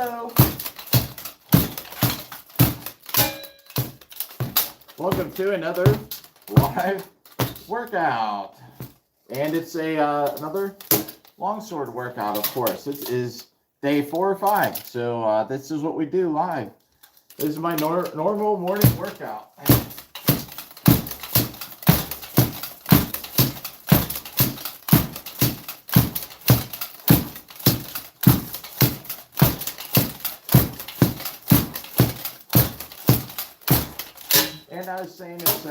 Hello. Welcome to another live workout. And it's another longsword workout, of course. It is day 4 or 5. So this is what we do live. This is my normal morning workout. And I was saying it's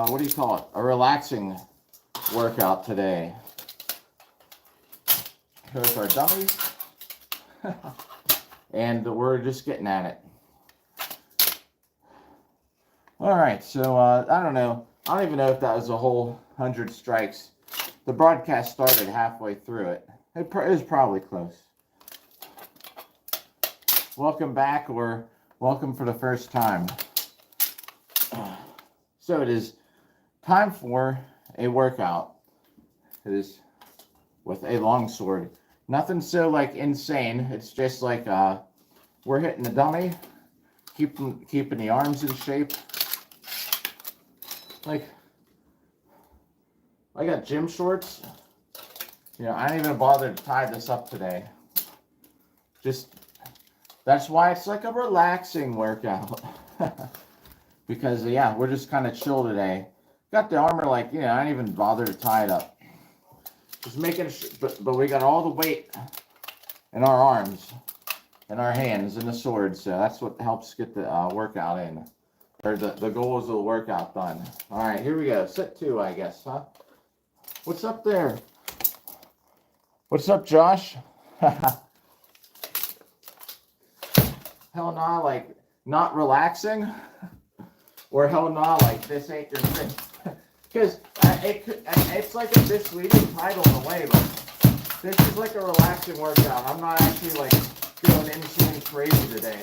what do you call it? A relaxing workout today. Here's our dummies. And we're just getting at it. Alright, so I don't know. I don't even know if that was a whole 100 strikes. The broadcast started halfway through it. It was probably close. Welcome back, or welcome for the first time. So it is time for a workout. It is with a longsword. Nothing so like insane. It's just like we're hitting the dummy, keeping the arms in shape. Like I got gym shorts. You know, I didn't even bother to tie this up today. That's why it's like a relaxing workout. Because, yeah, we're just kind of chill today. Got the armor, like, you know, I didn't even bother to tie it up. Just making but we got all the weight in our arms, in our hands, in the sword. So that's what helps get the workout in. Or the goals of the workout done. All right, here we go. Set 2, I guess, huh? What's up there? What's up, Josh? Hell nah, like, not relaxing? Or hell nah, like, this ain't your thing? Because it's like a misleading title in a way, but this is like a relaxing workout. I'm not actually, like, going insane crazy today.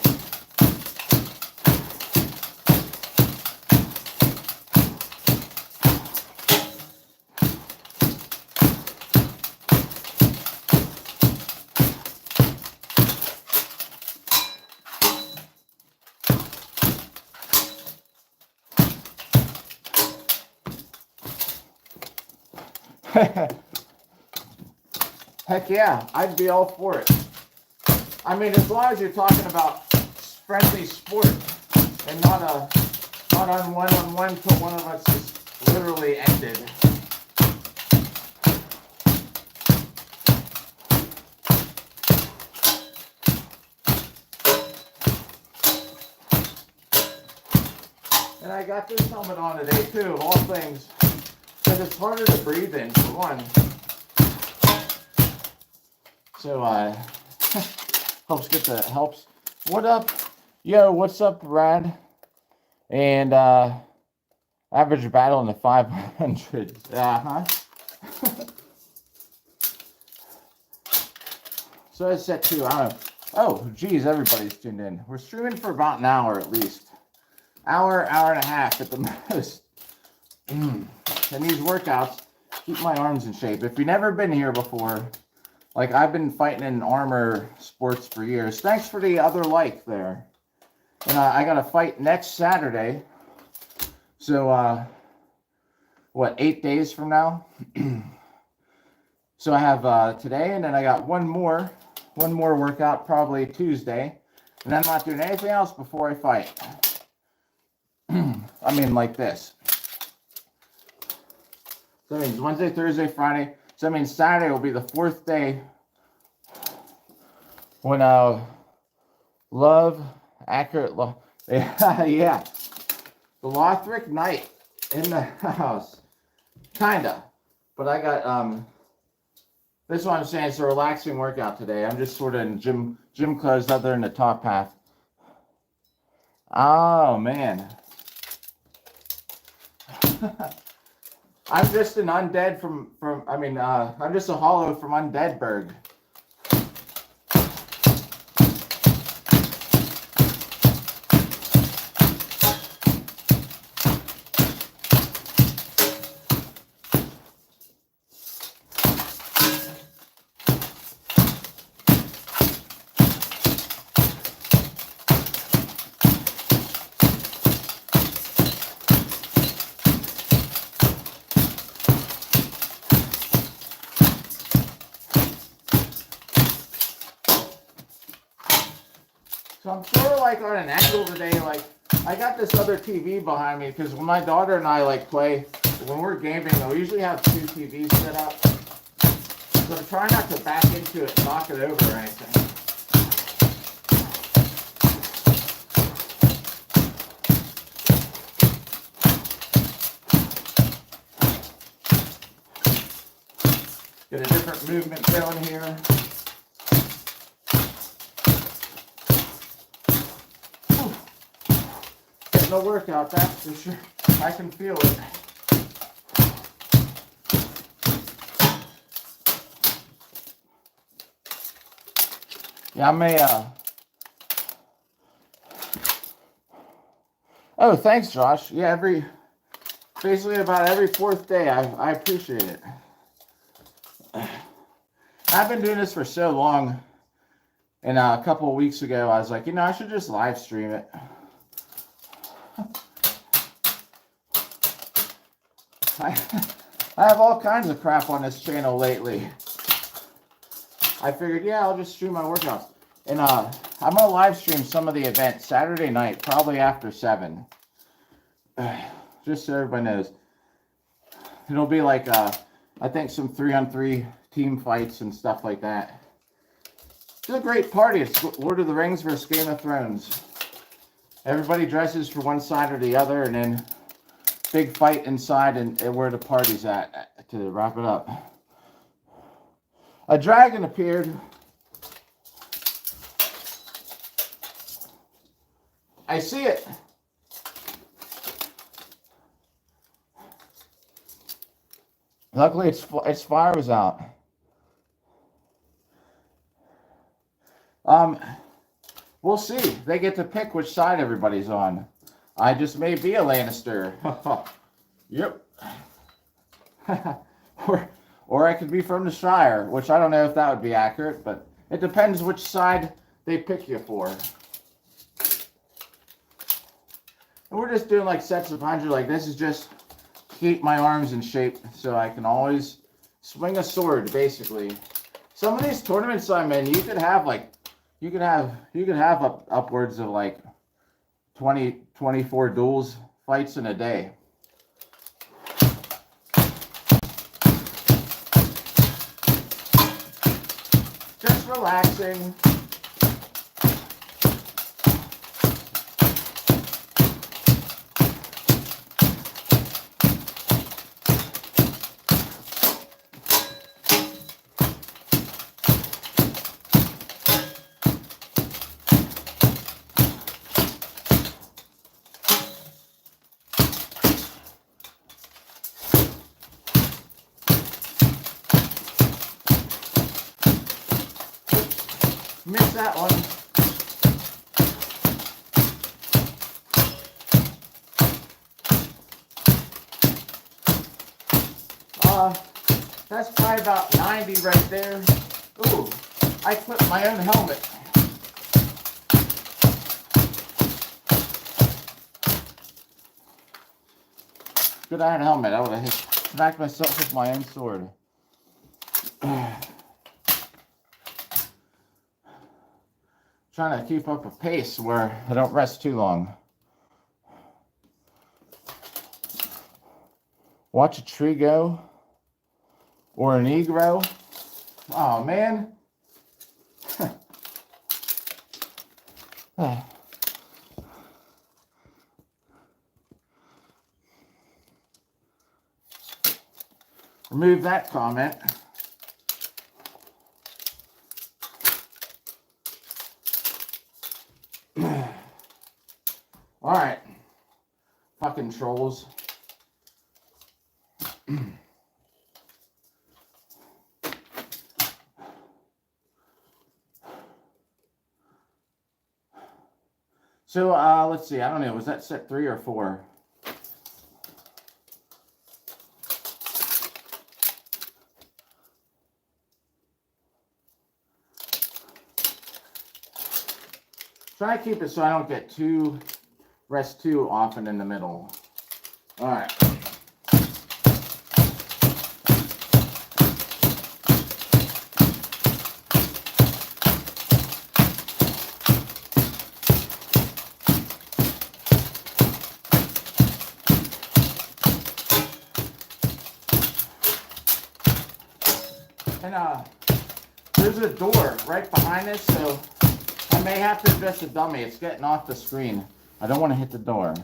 Heck yeah, I'd be all for it. I mean, as long as you're talking about friendly sport and not on one-on-one till one of us is literally ended. And I got this helmet on today too, of all things, because it's harder to breathe in, for one. So, helps. What up? Yo, what's up, Brad? And, average battle in the 500s. So I set 2. I don't know. Oh, geez, everybody's tuned in. We're streaming for about an hour at least. Hour and a half at the most. And these workouts keep my arms in shape. If you've never been here before, like, I've been fighting in armor sports for years. Thanks for the other like there. And I got a fight next Saturday. So, 8 days from now? So I have today, and then I got one more workout probably Tuesday. And I'm not doing anything else before I fight. I mean, like this. So that means Wednesday, Thursday, Friday. So that means Saturday will be the 4th day when yeah, the Lothric Knight in the house, kinda. But I got this is what I'm saying. It's a relaxing workout today. I'm just sort of in gym clothes, other than the top half. Oh man. I'm just an undead I'm just a hollow from Undeadburg. So I'm sort of like on an angle today. Like I got this other TV behind me because when my daughter and I like play, when we're gaming, we usually have 2 TVs set up. So I'm trying not to back into it and knock it over or anything. Get a different movement going here. Getting a workout, that's for sure. I can feel it. Yeah, I may, Oh, thanks, Josh. Yeah, basically about every 4th day, I appreciate it. I've been doing this for so long, and a couple of weeks ago, I was like, I should just live stream it. I have all kinds of crap on this channel lately. I figured, yeah, I'll just stream my workouts. And I'm going to live stream some of the events Saturday night, probably after 7. Just so everybody knows. It'll be like, I think some 3-on-3 team fights and stuff like that. It's a great party. It's Lord of the Rings versus Game of Thrones. Everybody dresses for one side or the other, and then big fight inside and where the party's at to wrap it up. A dragon appeared. I see it. Luckily, its fire was out. We'll see. They get to pick which side everybody's on. I just may be a Lannister. Yep. or I could be from the Shire, which I don't know if that would be accurate, but it depends which side they pick you for. And we're just doing like sets of 100. Like this is just to keep my arms in shape so I can always swing a sword, basically. Some of these tournaments I'm in, you could have upwards of like 24 duels fights in a day. Just relaxing. Missed that one. That's probably about 90 right there. Ooh, I clipped my own helmet. Good iron helmet. I would have smacked myself with my own sword. Trying to keep up a pace where I don't rest too long. Watch a tree go. Or an egro. Oh, man. Remove that comment. All right, fucking trolls. So, let's see. I don't know. Was that set 3 or 4? Try to keep it so I don't get rest too often in the middle. All right. And there's a door right behind this, so I may have to adjust the dummy. It's getting off the screen. I don't want to hit the door.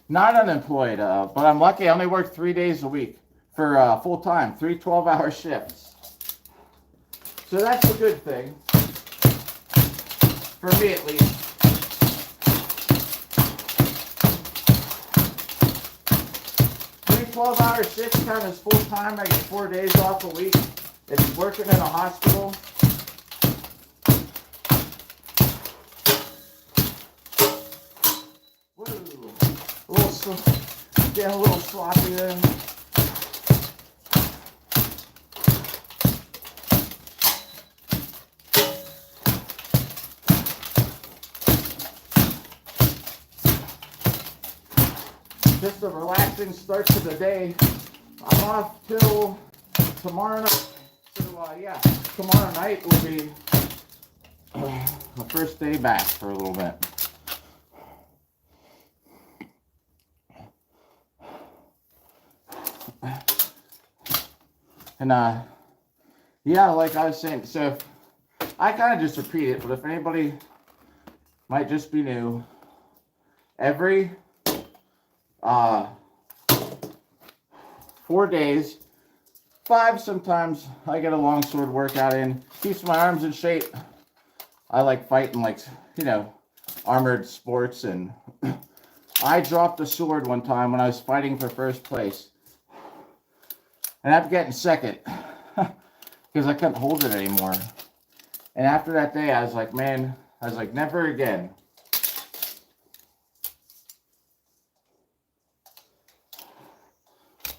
Not unemployed, but I'm lucky. I only work 3 days a week for full time, 3 12-hour shifts. So that's a good thing, for me at least. 3 12-hour shifts count as full time. I get 4 days off a week. It's working in a hospital. Woo. Getting a little sloppy there. Just a relaxing start to the day. I'm off till tomorrow night. So yeah, tomorrow night will be the first day back for a little bit. And yeah, like I was saying, so I kind of just repeat it, but if anybody might just be new, every 4 days, 5 sometimes, I get a longsword workout in. Keeps my arms in shape. I like fighting, like, you know, armored sports. And I dropped a sword one time when I was fighting for first place. And I'm getting second because I couldn't hold it anymore. And after that day, I was like, man, never again.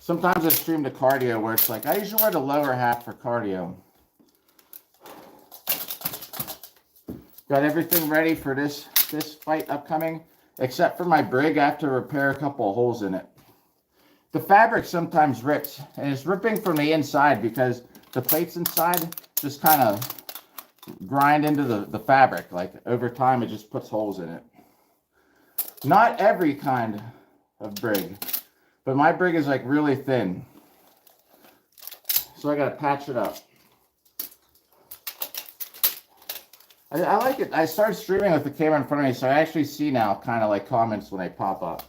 Sometimes I stream the cardio where it's like, I usually wear the lower half for cardio. Got everything ready for this fight upcoming, except for my brig. I have to repair a couple of holes in it. The fabric sometimes rips, and it's ripping from the inside because the plates inside just kind of grind into the fabric. Like, over time, it just puts holes in it. Not every kind of brig, but my brig is like really thin. So I got to patch it up. I like it. I started streaming with the camera in front of me, so I actually see now kind of like comments when they pop up.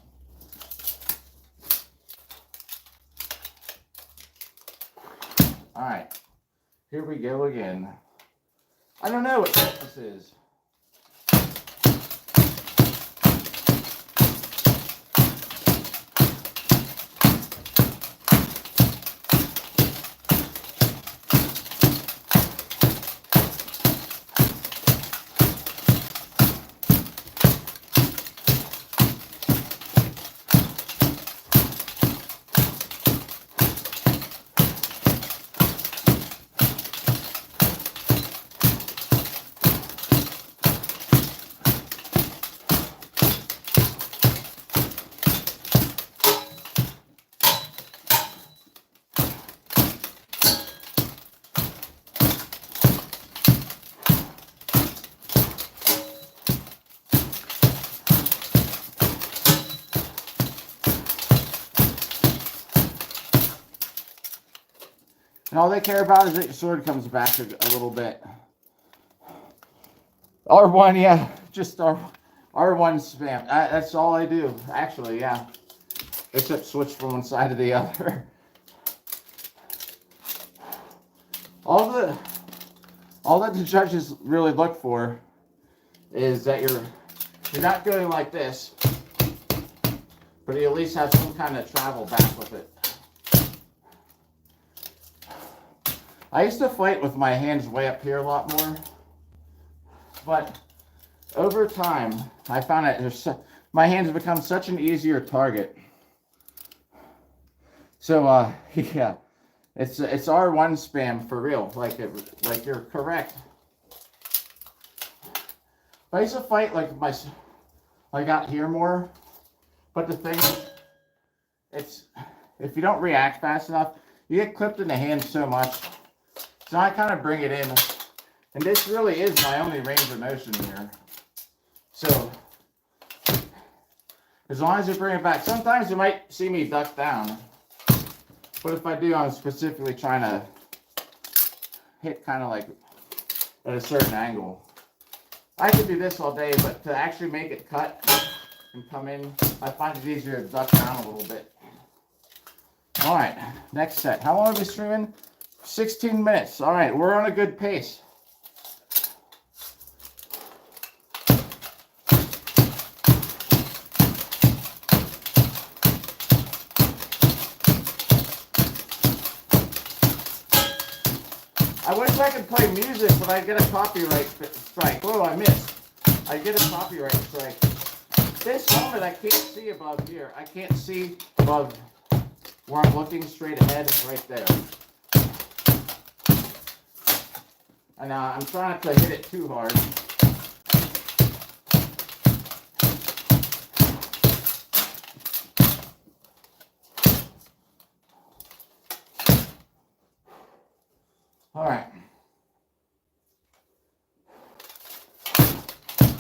All right, here we go again. I don't know what this is. And all they care about is that your sword comes back a little bit. R1, yeah, just R1 spam. That's all I do, actually, yeah. Except switch from one side to the other. All that the judges really look for is that you're not going like this, but you at least have some kind of travel back with it. I used to fight with my hands way up here a lot more, but over time, I found that my hands have become such an easier target. So, yeah, it's R1 spam for real, like you're correct. I used to fight like out here more, but the thing is, if you don't react fast enough, you get clipped in the hand so much. So I kind of bring it in, and this really is my only range of motion here. So, as long as you bring it back, sometimes you might see me duck down, but if I do, I'm specifically trying to hit kind of like at a certain angle. I could do this all day, but to actually make it cut and come in, I find it easier to duck down a little bit. All right, next set. How long are we streaming? 16 minutes. All right, we're on a good pace. I wish I could play music, but I get a copyright strike. Oh, I missed. I get a copyright strike. This helmet I can't see above here. I can't see above where I'm looking straight ahead right there. And I'm trying not to hit it too hard. All right.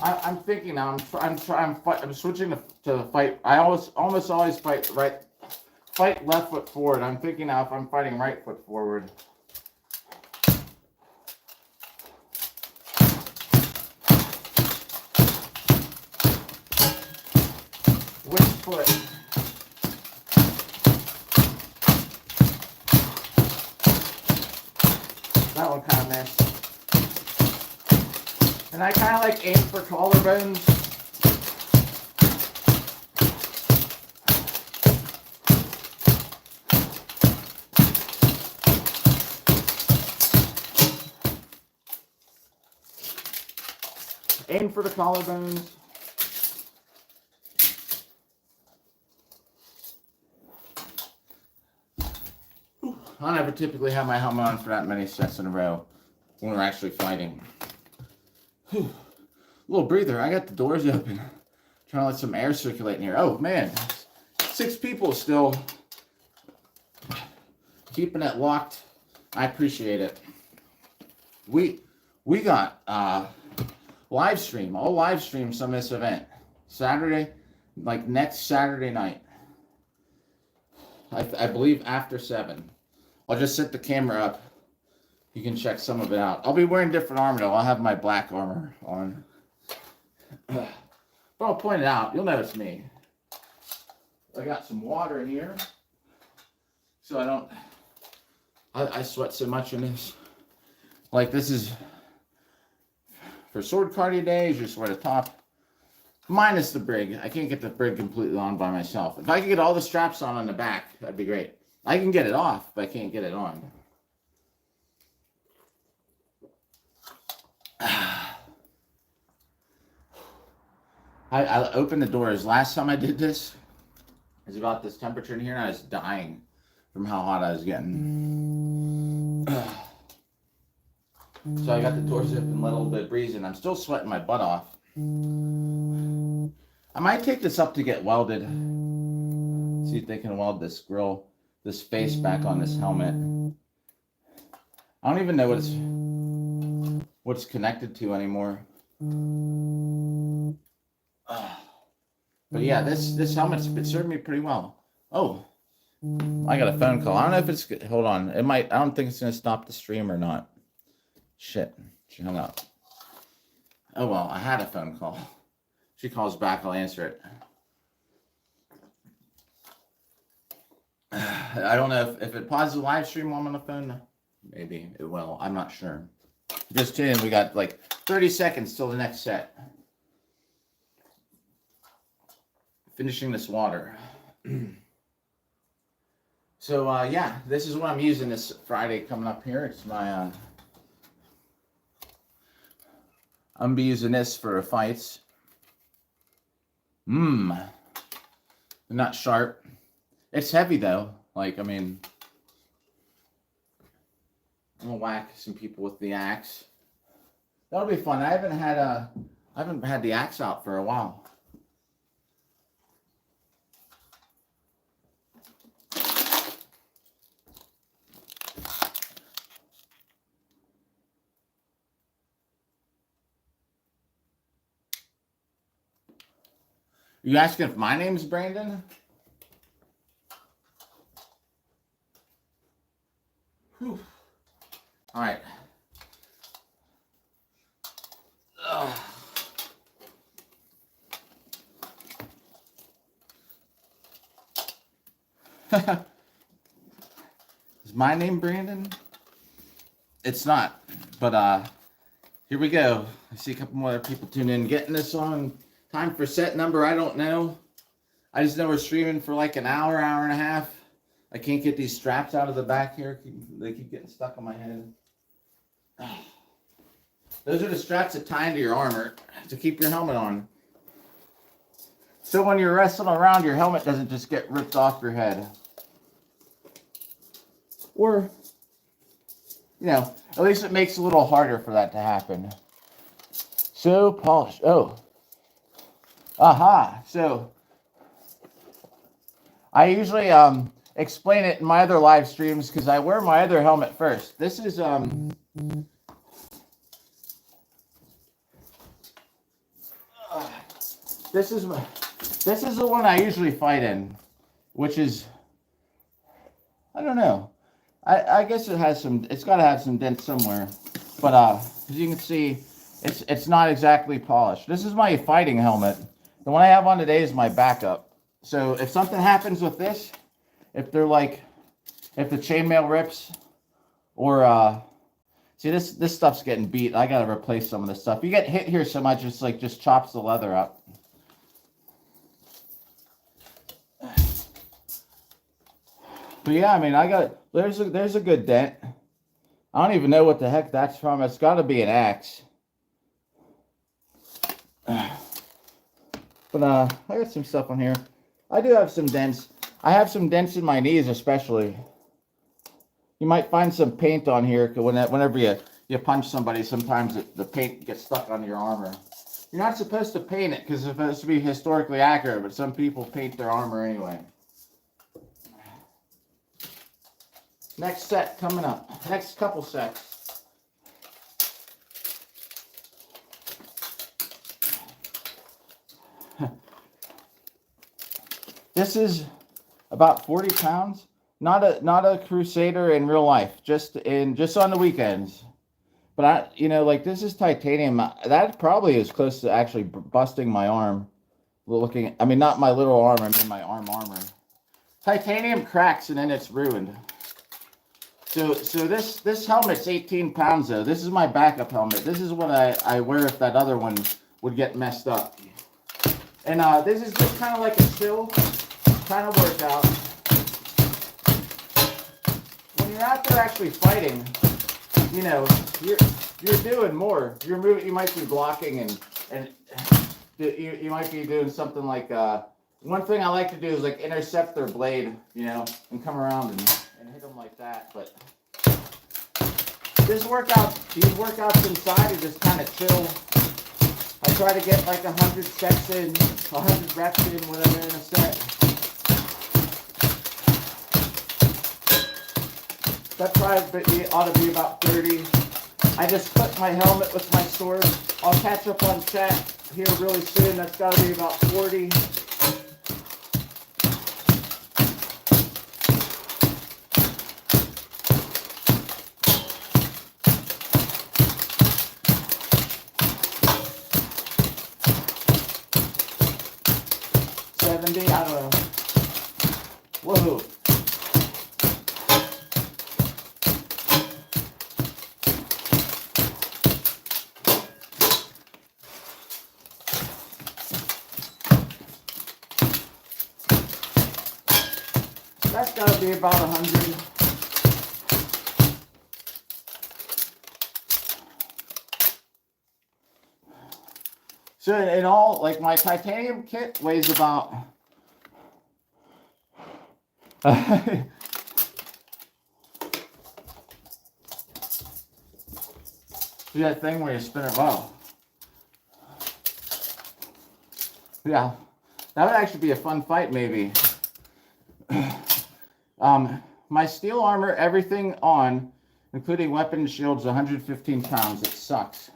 I'm thinking now. I'm switching to fight. I almost always fight left foot forward. I'm thinking now if I'm fighting right foot forward. Which foot? That one kind of missed. And I kind of like aim for collarbones. Aim for the collarbones. I never typically have my helmet on for that many sets in a row when we're actually fighting. Whew. Little breather. I got the doors open. Trying to let some air circulate in here. Oh man, 6 people still keeping it locked. I appreciate it. We got live stream. I'll live stream some of this event Saturday, like next Saturday night. I believe after 7. I'll just set the camera up. You can check some of it out. I'll be wearing different armor though. I'll have my black armor on. But I'll point it out. You'll notice me. I got some water in here. So I don't... I sweat so much in this. Like this is... For sword cardio days, you sweat a top. Minus the brig. I can't get the brig completely on by myself. If I could get all the straps on the back, that'd be great. I can get it off, but I can't get it on. I opened the doors. Last time I did this, it was about this temperature in here, and I was dying from how hot I was getting. So I got the doors open, let a little bit of breeze in. I'm still sweating my butt off. I might take this up to get welded. See if they can weld this grill, this face back on this helmet. I don't even know what it's connected to anymore. But yeah, this helmet's been serving me pretty well. Oh, I got a phone call. I don't know if it's, hold on. It might, I don't think it's going to stop the stream or not. Shit, she hung up. Oh well, I had a phone call. She calls back, I'll answer it. I don't know if it pauses the live stream while I'm on the phone. Maybe it will. I'm not sure. Just in, we got like 30 seconds till the next set. Finishing this water. So yeah, this is what I'm using this Friday coming up here. It's my I'm gonna be using this for fights. They're not sharp. It's heavy though. Like, I mean, I'm gonna whack some people with the axe. That'll be fun. I haven't had the axe out for a while. You asking if my name's Brandon? Whew. All right. Is my name Brandon? It's not. But here we go. I see a couple more other people tune in. Getting this on time for set number, I don't know. I just know we're streaming for like an hour, hour and a half. I can't get these straps out of the back here. They keep getting stuck on my head. Those are the straps that tie into your armor to keep your helmet on. So when you're wrestling around, your helmet doesn't just get ripped off your head. Or, you know, at least it makes it a little harder for that to happen. So polished. Oh. Aha. So I usually explain it in my other live streams because I wear my other helmet first. This is this is the one I usually fight in, which is, I don't know. I guess it has some. It's got to have some dents somewhere, but as you can see, it's not exactly polished. This is my fighting helmet. The one I have on today is my backup. So if something happens with this, if the chainmail rips, or see this stuff's getting beat. I gotta replace some of this stuff. You get hit here so much, it's like just chops the leather up. But yeah, I mean, there's a good dent. I don't even know what the heck that's from. It's got to be an axe. But I got some stuff on here. I do have some dents. I have some dents in my knees, especially. You might find some paint on here whenever you punch somebody. Sometimes the paint gets stuck on your armor. You're not supposed to paint it because it's supposed to be historically accurate, but some people paint their armor anyway. Next set coming up. Next couple sets. This is about 40 pounds. Not a crusader in real life, just on the weekends. But this is titanium. That probably is close to actually busting my arm. I mean, not my little arm, I mean my armor. Titanium cracks and then it's ruined. So this helmet's 18 pounds though. This is my backup helmet. This is what I wear if that other one would get messed up. And this is just kind of like a chill kind of workout. When you're out there actually fighting, you know, you're doing more. You're moving. You might be blocking and you might be doing something like one thing I like to do is like intercept their blade, you know, and come around and hit them like that. But these workouts inside are just kind of chill. I try to get like 100 sets in, 100 reps in, whatever in a set. That probably ought to be about 30. I just clip my helmet with my sword. I'll catch up on chat here really soon. That's got to be about 40. I don't know. Whoa. That's got to be about 100. So in all, like my titanium kit weighs about see that thing where you spin it? Wow. Yeah, that would actually be a fun fight, maybe. My steel armor, everything on, including weapon and shields, 115 pounds. It sucks.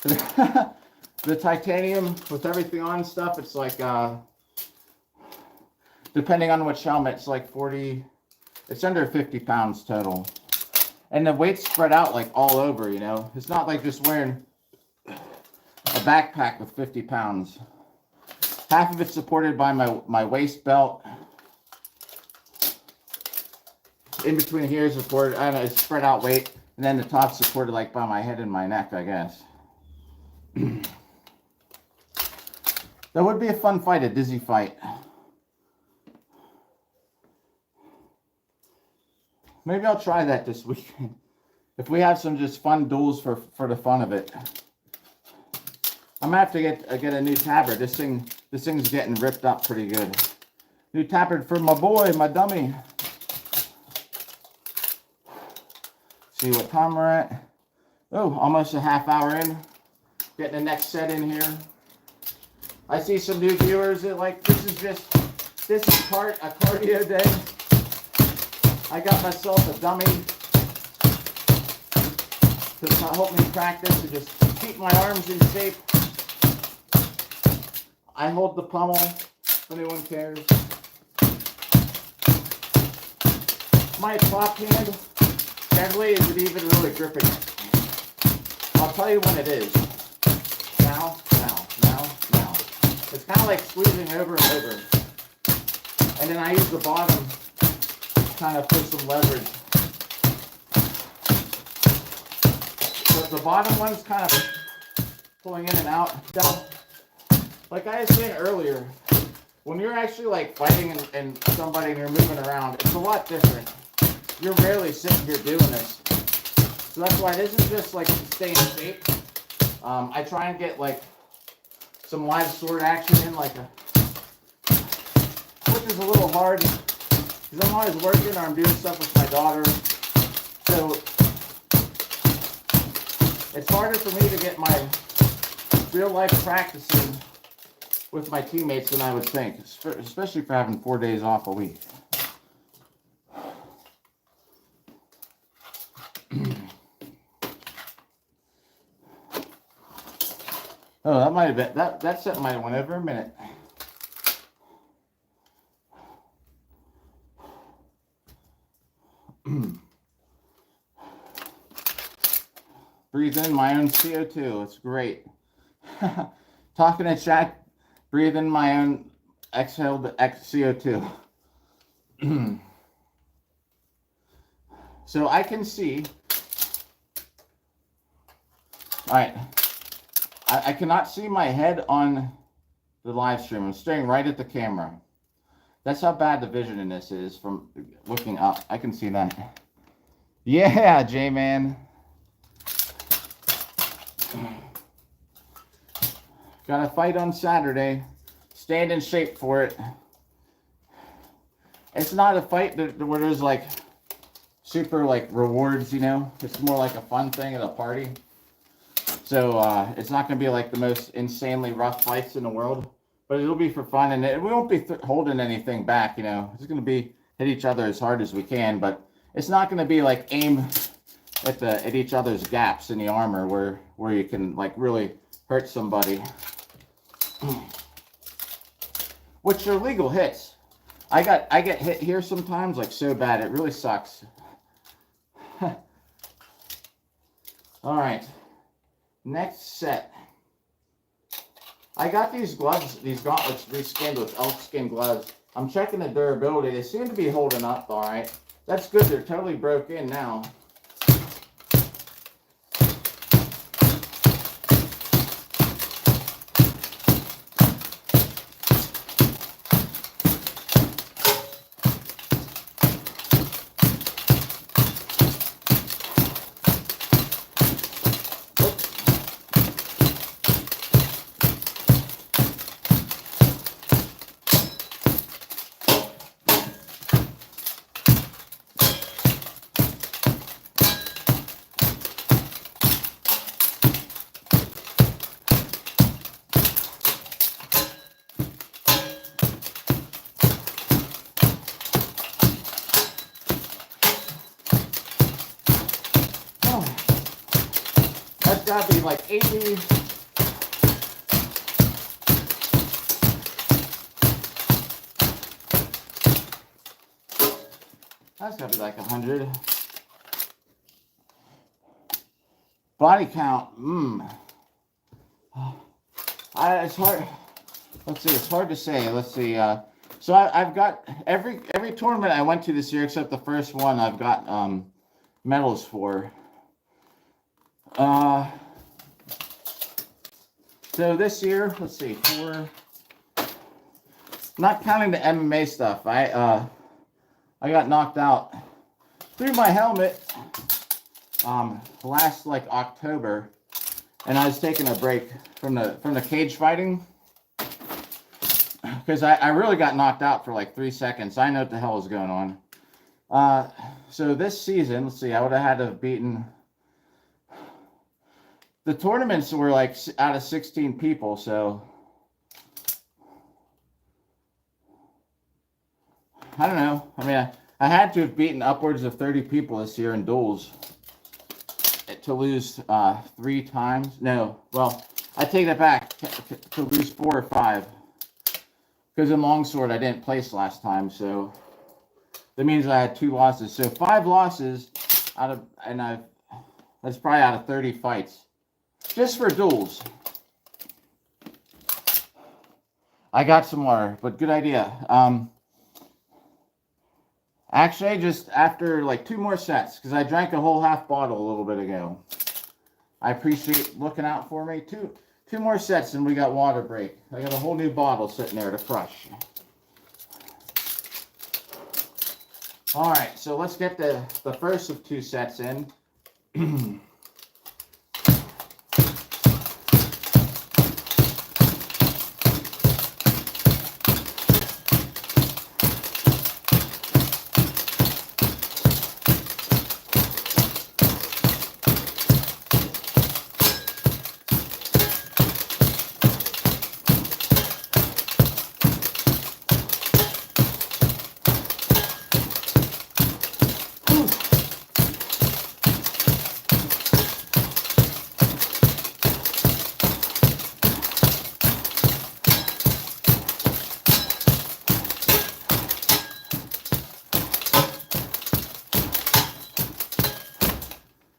The titanium with everything on stuff, it's like depending on which helmet, it's like 40, it's under 50 pounds total. And the weight's spread out like all over, you know. It's not like just wearing a backpack with 50 pounds. Half of it's supported by my waist belt. in between here is supported, I don't know, it's spread out weight, and then the top's supported like by my head and my neck, I guess. That would be a fun fight, a dizzy fight. Maybe I'll try that this weekend. If we have some just fun duels for the fun of it. I'm gonna have to get a new tabard. This thing's getting ripped up pretty good. New tabard for my boy, my dummy. See what time we're at. Oh, almost a half hour in. Getting the next set in here. I see some new viewers that like, this is a cardio day. I got myself a dummy to help me practice and just keep my arms in shape. I hold the pommel, if anyone cares. My prop hand, rarely is it even really gripping it. I'll tell you when it is. Now. It's kind of like squeezing over and over. And then I use the bottom to kind of put some leverage. So the bottom one's kind of pulling in and out. Like I was saying earlier, when you're actually like fighting and somebody and you're moving around, it's a lot different. You're rarely sitting here doing this. So that's why this is just like to stay in shape. I try and get like some live sword action in, which is a little hard because I'm always working or I'm doing stuff with my daughter. So it's harder for me to get my real life practicing with my teammates than I would think, especially for having 4 days off a week. Oh, that might have been, that set might have went over a minute. Breathe in my own CO2. It's great. Talking in chat, breathe in my own exhaled CO2. So I can see. All right. I cannot see my head on the live stream. I'm staring right at the camera. That's how bad the vision in this is from looking up. I can see that. Yeah, J-Man. Got a fight on Saturday. Stand in shape for it. It's not a fight where there's like super like rewards, you know. It's more like a fun thing at a party. So it's not going to be like the most insanely rough fights in the world, but it'll be for fun, and we won't be holding anything back, you know. It's going to be hit each other as hard as we can, but it's not going to be like aim at each other's gaps in the armor where you can like really hurt somebody. Which are legal hits. I get hit here sometimes like so bad, it really sucks. All right. Next set. I got these gloves, these gauntlets reskinned with elk skin gloves. I'm checking the durability. They seem to be holding up all right. That's good. They're totally broke in now. That's gotta be like 80. That's gotta be like 100. Body count. It's hard. Let's see. It's hard to say. Let's see. So I've got every tournament I went to this year except the first one. I've got medals for. So this year, let's see, not counting the MMA stuff. I got knocked out through my helmet last like October, and I was taking a break from the cage fighting because I really got knocked out for like 3 seconds. I know what the hell is going on. So this season, let's see, I would have had to have beaten. The tournaments were like out of 16 people, so I don't know. I mean, I had to have beaten upwards of 30 people this year in duels to lose 3 times. No, well, I take that back, to lose 4 or 5. Because in Longsword, I didn't place last time, so that means I had 2 losses. So 5 losses that's probably out of 30 fights. Just for duels. I got some water, but good idea. Actually, just after like 2 more sets, because I drank a whole half bottle a little bit ago. I appreciate looking out for me. Two more sets and we got water break. I got a whole new bottle sitting there to crush. All right, so let's get the first of 2 sets in.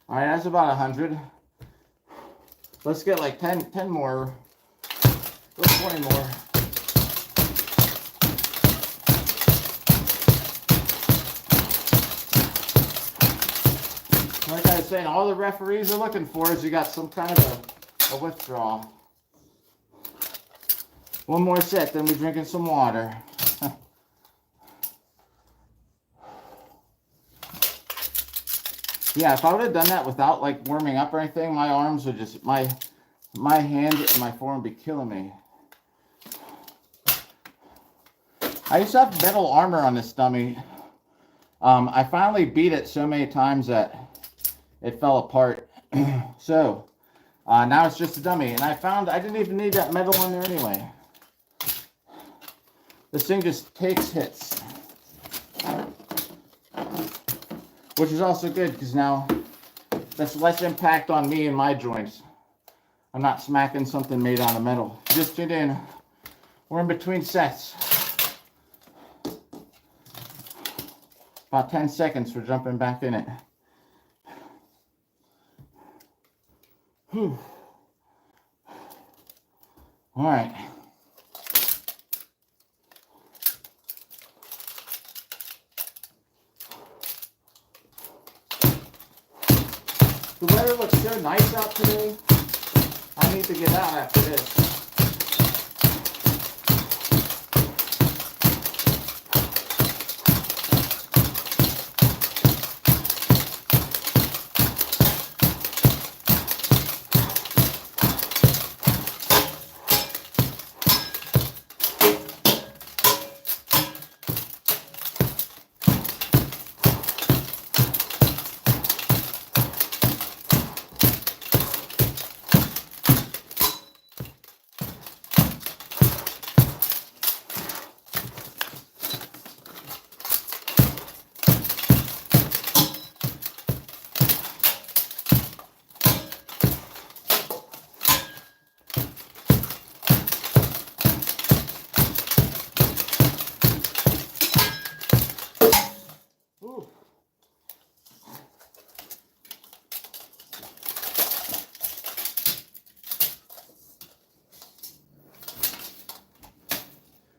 All right, that's about 100. Let's get like 10 more. Or 20 more. Like I was saying, all the referees are looking for is you got some kind of a withdrawal. 1 more set, then we're drinking some water. Yeah, if I would have done that without like warming up or anything, my arms would just, my hand and my forearm would be killing me. I used to have metal armor on this dummy. I finally beat it so many times that it fell apart. So, now it's just a dummy. And I found I didn't even need that metal on there anyway. This thing just takes hits. Which is also good because now that's less impact on me and my joints. I'm not smacking something made out of metal. Just tuned in. We're in between sets. About 10 seconds for jumping back in it. Whew. All right. The weather looks so nice out today. I need to get out after this.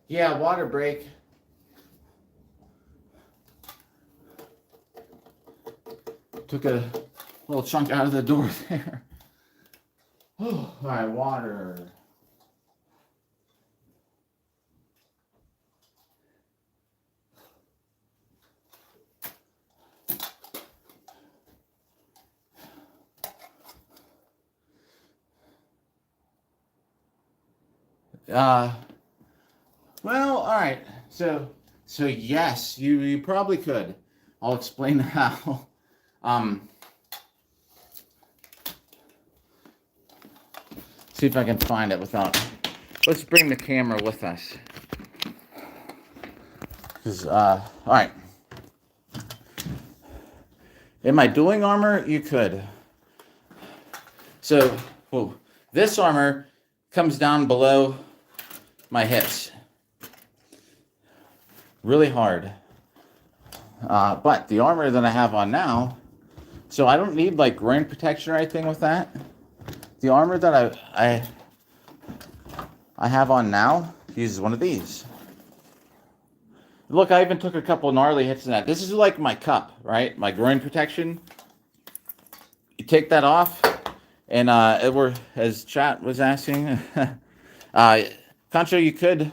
Yeah, water break. took a little chunk out of the door there. All right, water. Well, all right. So yes, you probably could. I'll explain how. See if I can find it without. Let's bring the camera with us. All right. In my dueling armor, you could. So, this armor comes down below my hips. Really hard. But the armor that I have on now, so I don't need like groin protection or anything with that. The armor that I have on now uses one of these. Look, I even took a couple gnarly hits in that. This is like my cup, right? My groin protection. You take that off, and as chat was asking, Concho, you could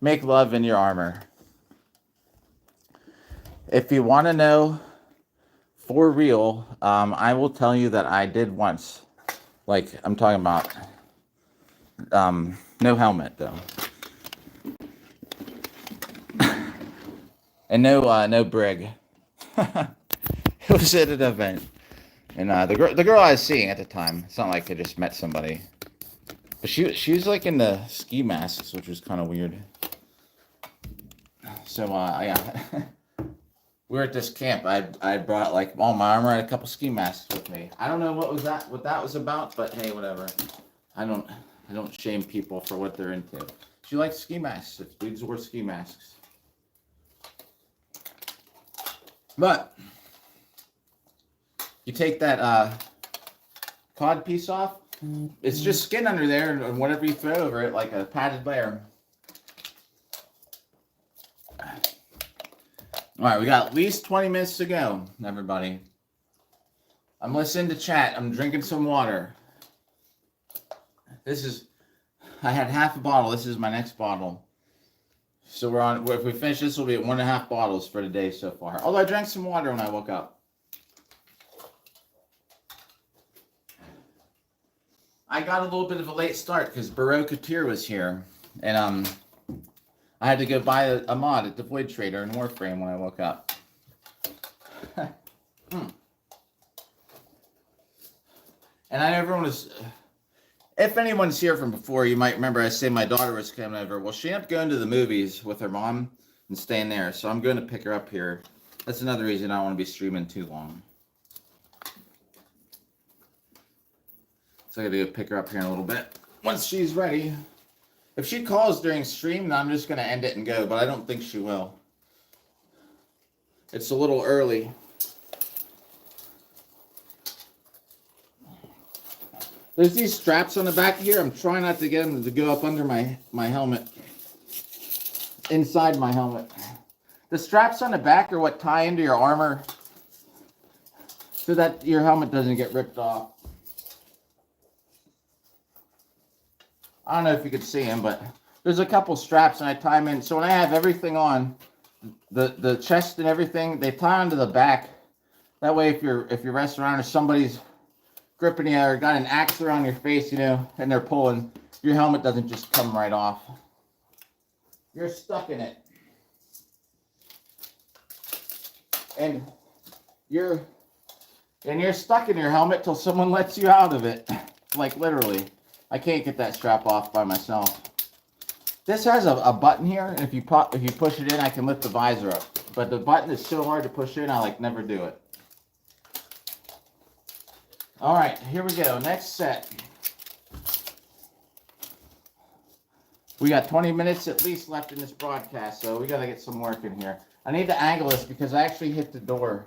make love in your armor. If you want to know for real, I will tell you that I did once. Like, I'm talking about no helmet, though. And no brig. It was at an event. And the girl I was seeing at the time, it's not like I just met somebody. But she was like in the ski masks, which was kind of weird. So, yeah. We were at this camp. I brought like all my armor and a couple ski masks with me. I don't know what that was about, but hey, whatever. I don't shame people for what they're into. She likes ski masks. It's dudes wear ski masks. But you take that cod piece off. It's just skin under there, and whatever you throw over it, like a padded layer. All right, we got at least 20 minutes to go, everybody. I'm listening to chat. I'm drinking some water. I had half a bottle. This is my next bottle. So if we finish this, we'll be at 1.5 bottles for the day so far. Although I drank some water when I woke up. I got a little bit of a late start because Baroque Couture was here. And I had to go buy a mod at the Void Trader in Warframe when I woke up. And I know everyone was... If anyone's here from before, you might remember I say my daughter was coming over. Well, she ended up going to the movies with her mom and staying there. So I'm going to pick her up here. That's another reason I don't want to be streaming too long. So I got to go pick her up here in a little bit. Once she's ready. If she calls during stream, then I'm just going to end it and go. But I don't think she will. It's a little early. There's these straps on the back here. I'm trying not to get them to go up under my helmet. Inside my helmet. The straps on the back are what tie into your armor so that your helmet doesn't get ripped off. I don't know if you can see them, but there's a couple straps and I tie them in. So when I have everything on, the chest and everything, they tie onto the back. That way if you're resting around or somebody's gripping you or got an axe around your face, you know, and they're pulling, your helmet doesn't just come right off. You're stuck in it. And you're stuck in your helmet till someone lets you out of it. Like literally. I can't get that strap off by myself. This has a button here, and if you push it in, I can lift the visor up. But the button is so hard to push in, I like never do it. All right, here we go. Next set. We got 20 minutes at least left in this broadcast, so we got to get some work in here. I need to angle this because I actually hit the door.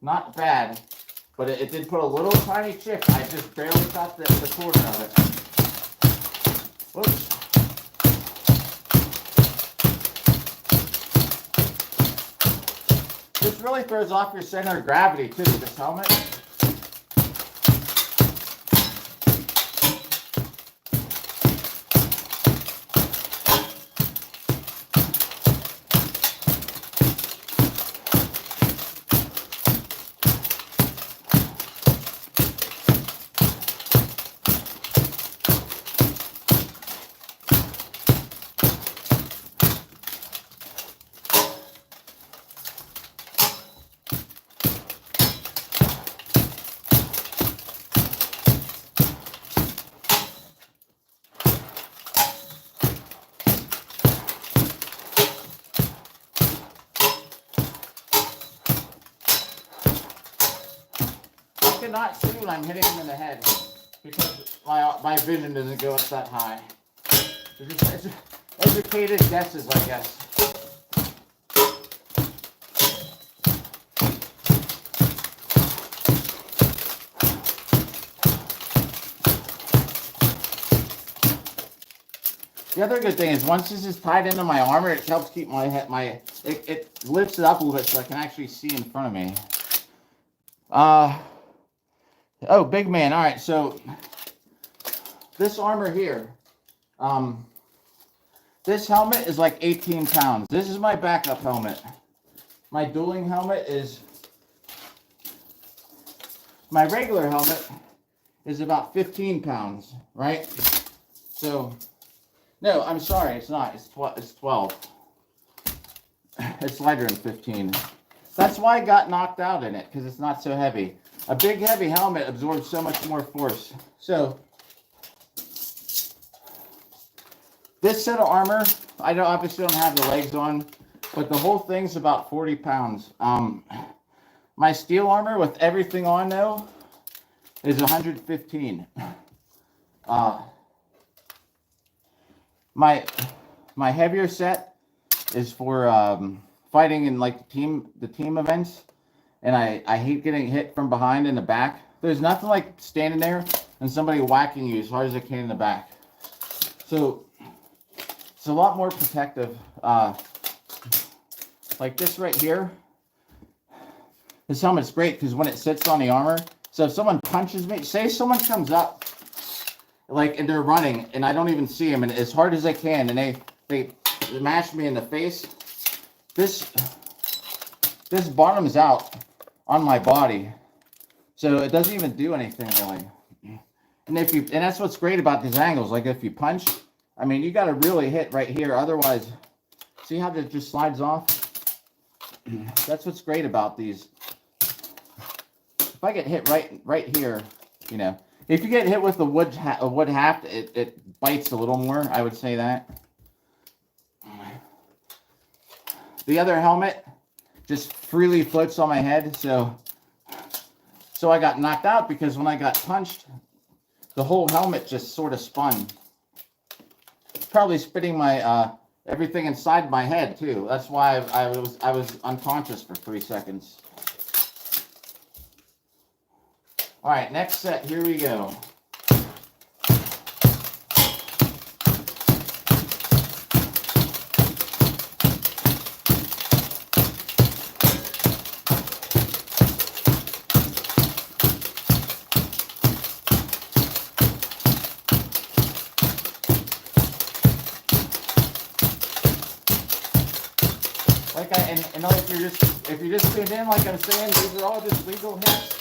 Not bad, but it did put a little tiny chip. I just barely got the corner of it. Whoops. This really throws off your center of gravity too, this helmet. Not see when I'm hitting him in the head because my vision doesn't go up that high. They're just educated guesses, I guess. The other good thing is once this is tied into my armor, it helps keep my head, it lifts it up a little bit so I can actually see in front of me. Oh, big man. All right, so this armor here, this helmet is like 18 pounds. This is my backup helmet. My dueling helmet is, my regular helmet is about 15 pounds, right? So, no, I'm sorry, it's not. It's 12. It's lighter than 15. That's why I got knocked out in it, because it's not so heavy. A big, heavy helmet absorbs so much more force. So, this set of armor, I obviously don't have the legs on, but the whole thing's about 40 pounds. My steel armor with everything on, though, is 115. My heavier set is for fighting in like the team events. And I hate getting hit from behind in the back. There's nothing like standing there and somebody whacking you as hard as they can in the back. So it's a lot more protective. Like this right here. This helmet's great because when it sits on the armor. So if someone punches me, say someone comes up, like, and they're running, and I don't even see them, and as hard as they can, and they mash me in the face. This bottoms out on my body, so it doesn't even do anything really. And that's what's great about these angles. Like if you punch, I mean, you got to really hit right here. Otherwise, see how it just slides off? That's what's great about these. If I get hit right here, you know, if you get hit with the wood haft, it bites a little more. I would say that. The other helmet just freely floats on my head, so I got knocked out because when I got punched, the whole helmet just sort of spun. Probably spitting my everything inside my head too. That's why I was unconscious for 3 seconds. All right, next set. Here we go. If you're just tuned in, like I'm saying, these are all just legal hits.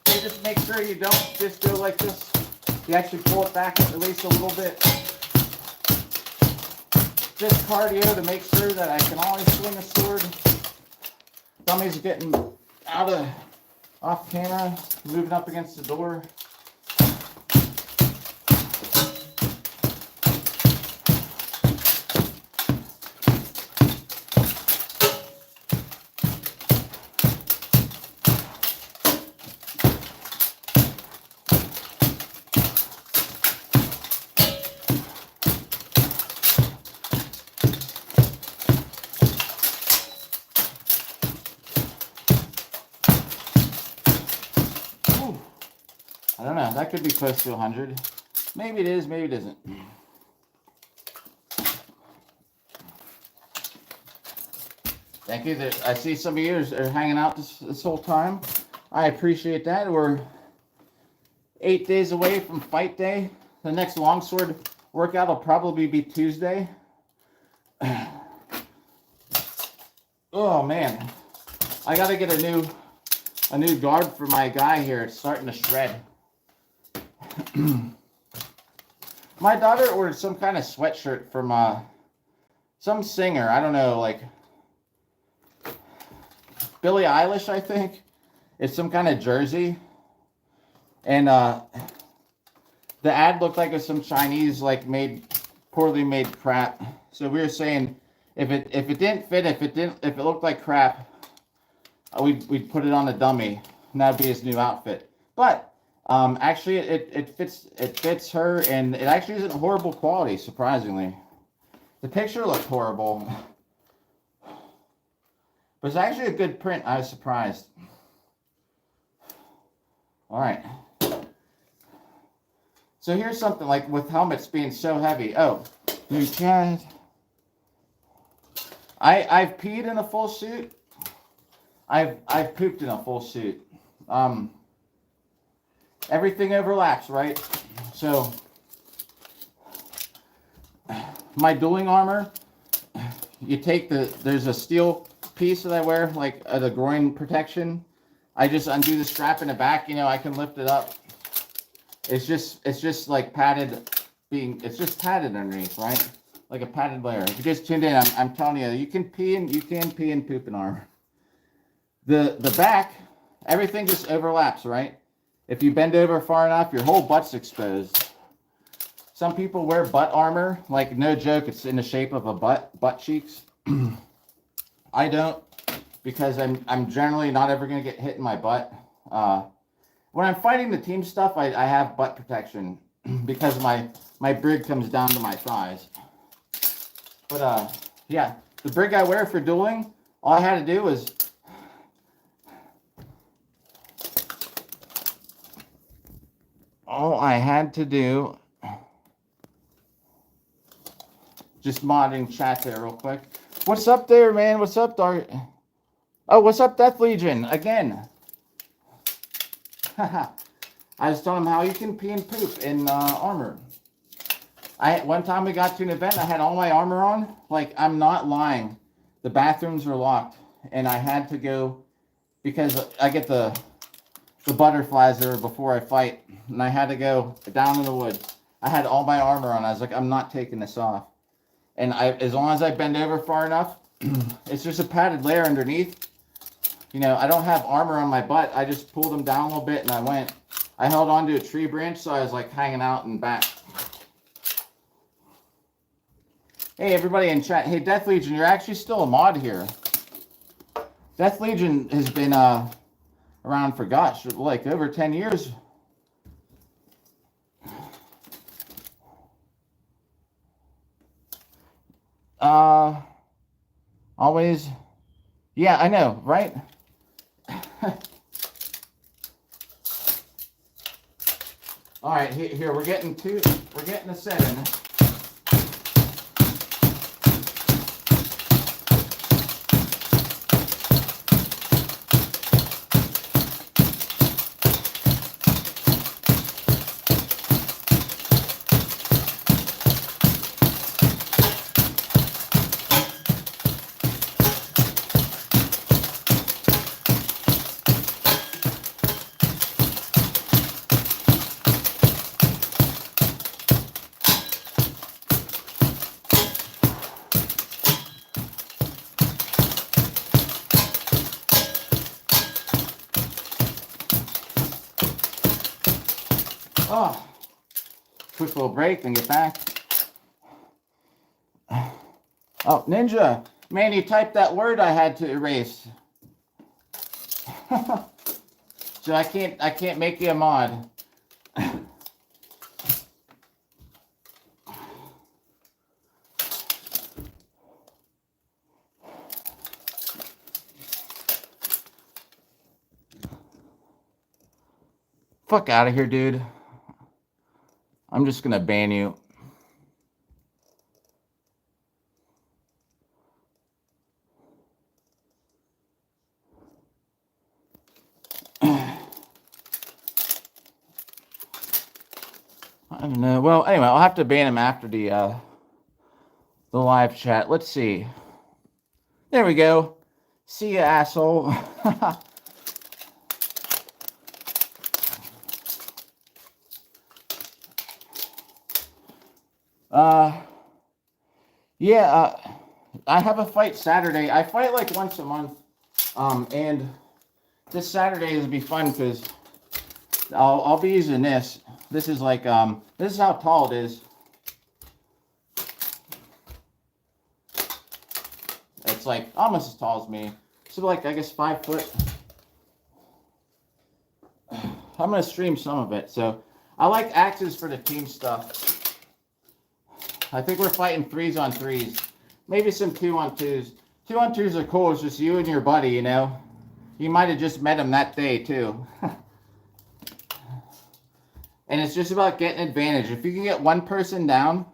You just make sure you don't just go like this. You actually pull it back at least a little bit. Just cardio to make sure that I can always swing a sword. Dummies getting off camera, moving up against the door. I don't know, that could be close to 100. Maybe it is, maybe it isn't. Thank you. I see some of you are hanging out this whole time. I appreciate that. We're 8 days away from fight day. The next Longsword workout will probably be Tuesday. Oh man, I gotta get a new guard for my guy here. It's starting to shred. My daughter ordered some kind of sweatshirt from some singer. I don't know, like Billie Eilish, I think. It's some kind of jersey, and the ad looked like it was some Chinese like poorly made crap. So we were saying if it didn't fit, if it looked like crap, we'd put it on a dummy, and that'd be his new outfit. But actually it fits her, and it actually isn't horrible quality, surprisingly. The picture looked horrible, but it's actually a good print. I was surprised. All right. So here's something like with helmets being so heavy. Oh, you can't. I've peed in a full suit. I've pooped in a full suit. Everything overlaps, right? So my dueling armor, you take there's a steel piece that I wear, like the groin protection. I just undo the strap in the back, you know, I can lift it up. It's just like padded, it's just padded underneath, right? Like a padded layer. If you just tuned in, I'm telling you, you can pee and poop in armor. The back, everything just overlaps, right? If you bend over far enough, your whole butt's exposed. Some people wear butt armor, like no joke, it's in the shape of a butt cheeks. I don't, because I'm generally not ever gonna get hit in my butt. When I'm fighting the team stuff, I have butt protection because my brig comes down to my thighs. But yeah, the brig I wear for dueling, all I had to do was just modding chat there real quick. What's up there, man? What's up, Dark? Oh, what's up, Death Legion? Again. I was telling him how you can pee and poop in armor. One time we got to an event, I had all my armor on. Like, I'm not lying. The bathrooms were locked, and I had to go because I get the butterflies there before I fight, and I had to go down in the woods. I had all my armor on. I was like, I'm not taking this off. And as long as I bend over far enough, it's just a padded layer underneath. You know, I don't have armor on my butt. I just pulled them down a little bit, and I held onto a tree branch, so I was like hanging out and back. Hey, everybody in chat. Hey, Death Legion, you're actually still a mod here. Death Legion has been around for, gosh, like over 10 years. Always. Yeah, I know, right? All right, here we're getting a 7. Oh, quick little break, then get back. Oh, Ninja, man, you typed that word I had to erase. So I can't make you a mod. Fuck out of here, dude. I'm just gonna ban you. I don't know. Well, anyway, I'll have to ban him after the live chat. Let's see. There we go. See ya, asshole. Yeah, I have a fight Saturday. I fight like once a month. And this Saturday is gonna be fun because I'll be using this. This is like this is how tall it is. It's like almost as tall as me. So like I guess 5 foot. I'm gonna stream some of it. So I like axes for the team stuff. I think we're fighting 3s-on-3s. Maybe some 2-on-2s. 2-on-2s are cool. It's just you and your buddy, you know. You might have just met him that day too. And it's just about getting advantage. If you can get one person down,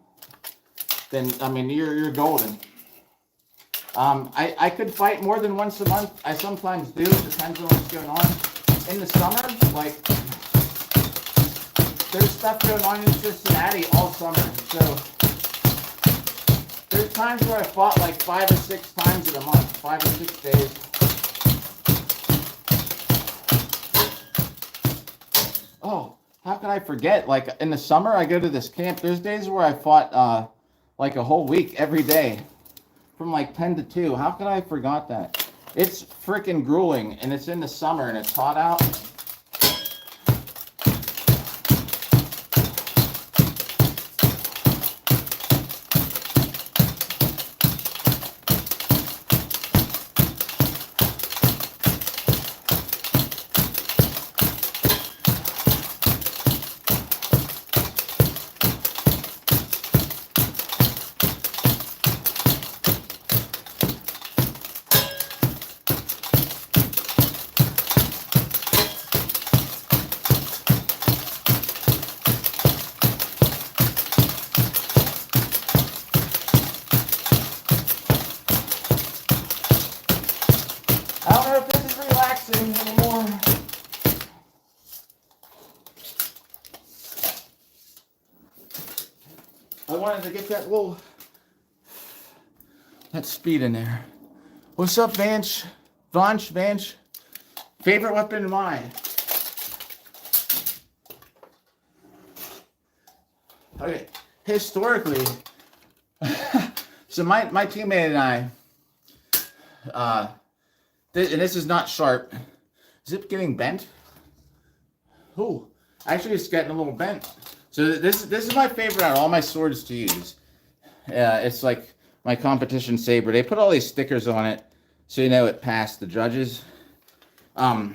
then I mean you're golden. I could fight more than once a month. I sometimes do. It depends on what's going on. In the summer, like there's stuff going on in Cincinnati all summer. So there's times where I fought like 5 or 6 times in a month, 5 or 6 days. Oh, how could I forget? Like in the summer, I go to this camp. There's days where I fought like a whole week every day from like 10 to 2. How could I have forgot that? It's freaking grueling, and it's in the summer, and it's hot out. I don't know if this is relaxing anymore. I wanted to get that speed in there. What's up, Vanch? Vanch? Favorite weapon of mine? Okay, historically, so my teammate and I, and this is not sharp. Is it getting bent? Oh, actually it's getting a little bent. So this is my favorite out of all my swords to use. It's like my competition saber. They put all these stickers on it so you know it passed the judges. I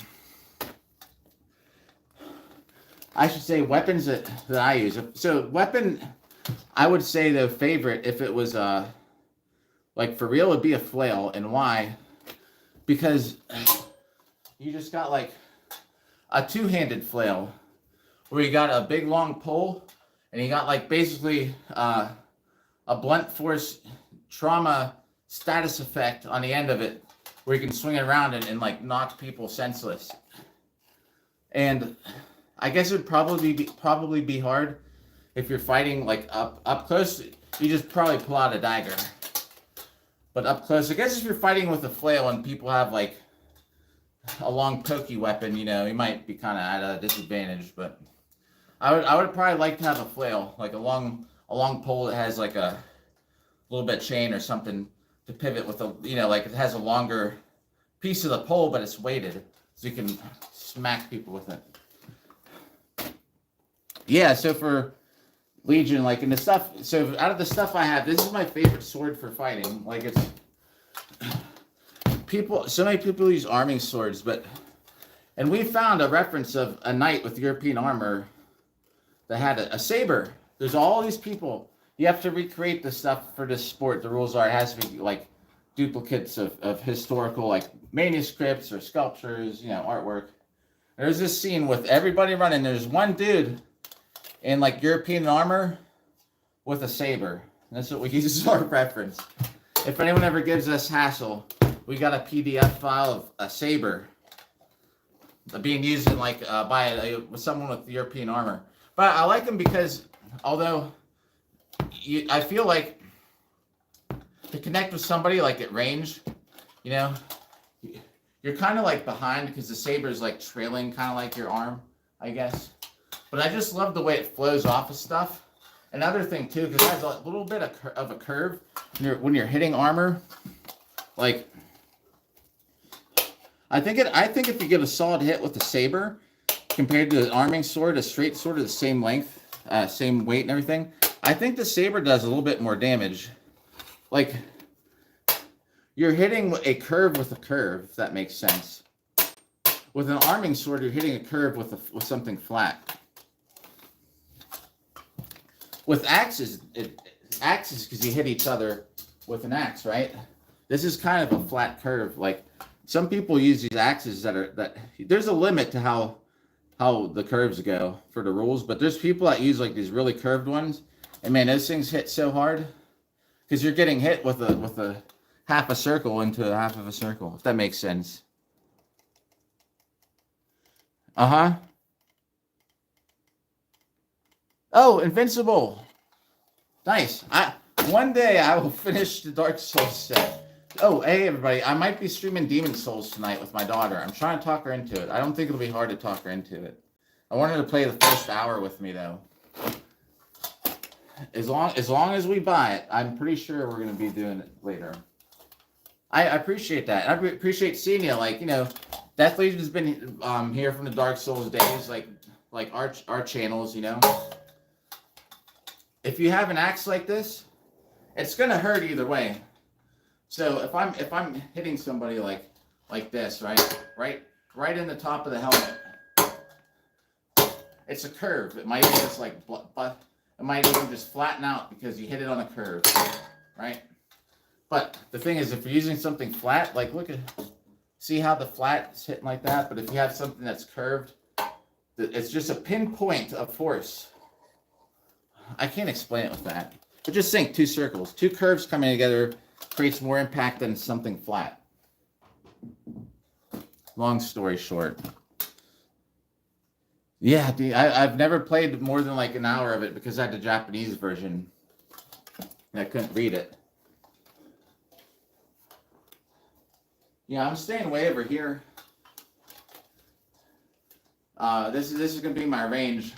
should say weapons that I use. So weapon, I would say the favorite, if it was like for real, would be a flail. And why? Because you just got like a 2-handed flail where you got a big long pole and you got like basically a blunt force trauma status effect on the end of it where you can swing it around and like knock people senseless. And I guess it would probably be hard if you're fighting like up close. You just probably pull out a dagger. But up close, I guess if you're fighting with a flail and people have like a long pokey weapon, you know, you might be kind of at a disadvantage. But I would probably like to have a flail, like a long pole that has like a little bit of chain or something to pivot with, like it has a longer piece of the pole, but it's weighted, so you can smack people with it. Yeah, so for Legion, like in the stuff, so out of the stuff I have, this is my favorite sword for fighting. Like it's so many people use arming swords, and we found a reference of a knight with European armor that had a saber. There's all these people. You have to recreate the stuff for this sport. The rules are it has to be like duplicates of historical like manuscripts or sculptures, artwork. There's this scene with everybody running. There's one dude in like European armor with a saber. That's what we use as our reference. If anyone ever gives us hassle, we got a PDF file of a saber being used in like by someone with European armor. But I like them because although I feel like to connect with somebody like at range, you know, you're kind of like behind because the saber is like trailing kind of like your arm, I guess. But I just love the way it flows off of stuff. Another thing too, because it has a little bit of a curve when you're hitting armor. Like, I think if you get a solid hit with the saber compared to an arming sword, a straight sword of the same length, same weight and everything, I think the saber does a little bit more damage. Like, you're hitting a curve with a curve, if that makes sense. With an arming sword, you're hitting a curve with something flat. With axes, because you hit each other with an axe, right? This is kind of a flat curve. Like, some people use these axes that there's a limit to how the curves go for the rules, but there's people that use like these really curved ones, and man, those things hit so hard because you're getting hit with a half a circle into a half of a circle, if that makes sense. Oh, Invincible. Nice. One day I will finish the Dark Souls set. Oh, hey everybody. I might be streaming Demon Souls tonight with my daughter. I'm trying to talk her into it. I don't think it'll be hard to talk her into it. I want her to play the first hour with me though. As long as we buy it, I'm pretty sure we're gonna be doing it later. I appreciate that. I appreciate seeing you. Like, you know, Death Legion's been here from the Dark Souls days, like our channels, you know. If you have an axe like this, it's gonna hurt either way. So if I'm hitting somebody like this, right in the top of the helmet, it's a curve. It might even just it might even just flatten out because you hit it on a curve, right? But the thing is, if you're using something flat, like see how the flat is hitting like that? But if you have something that's curved, it's just a pinpoint of force. I can't explain it with that. But just think, two circles, two curves coming together creates more impact than something flat. Long story short. Yeah, I've never played more than like an hour of it because I had the Japanese version and I couldn't read it. Yeah, I'm staying way over here. This is gonna be my range.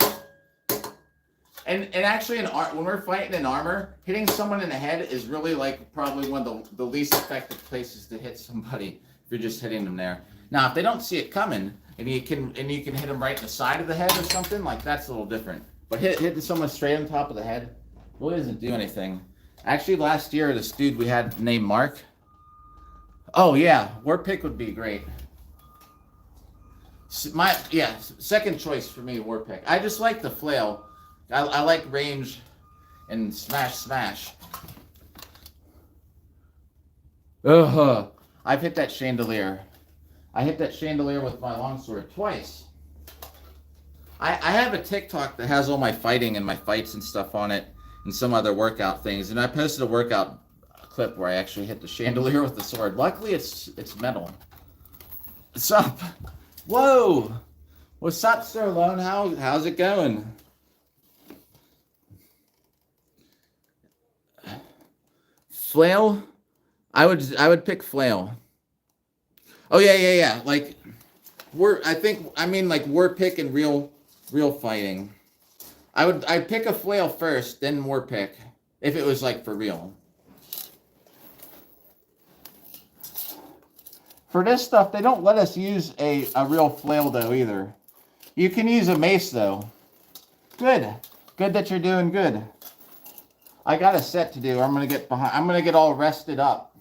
And actually, when we're fighting in armor, hitting someone in the head is really like probably one of the least effective places to hit somebody if you're just hitting them there. Now, if they don't see it coming and you can hit them right in the side of the head or something, like that's a little different. But hitting someone straight on top of the head really doesn't do anything. Actually, last year, this dude we had named Mark. Oh yeah, war pick would be great. Second choice for me, war pick. I just like the flail. I like range and smash. I've hit that chandelier. I hit that chandelier with my longsword twice. I have a TikTok that has all my fighting and my fights and stuff on it and some other workout things. And I posted a workout clip where I actually hit the chandelier with the sword. Luckily, it's metal. What's up? Whoa! What's up, Sir Lone? How's it going? Flail? I would pick flail. Oh yeah. Like war pick and real fighting. I'd pick a flail first, then war pick if it was like for real. For this stuff, they don't let us use a real flail though either. You can use a mace though. Good that you're doing good. I got a set to do. I'm gonna get all rested up.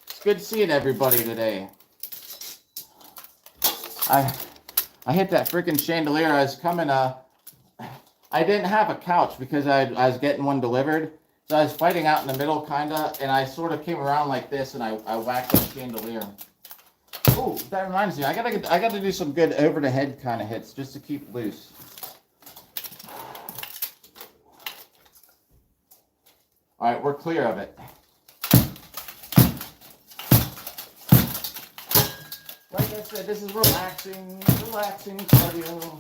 It's good seeing everybody today. I hit that freaking chandelier. I was coming. I didn't have a couch because I was getting one delivered, so I was fighting out in the middle, kinda, and I sort of came around like this, and I whacked the chandelier. Oh, that reminds me. I gotta do some good over the head kind of hits just to keep loose. All right, we're clear of it. Like I said, this is relaxing cardio.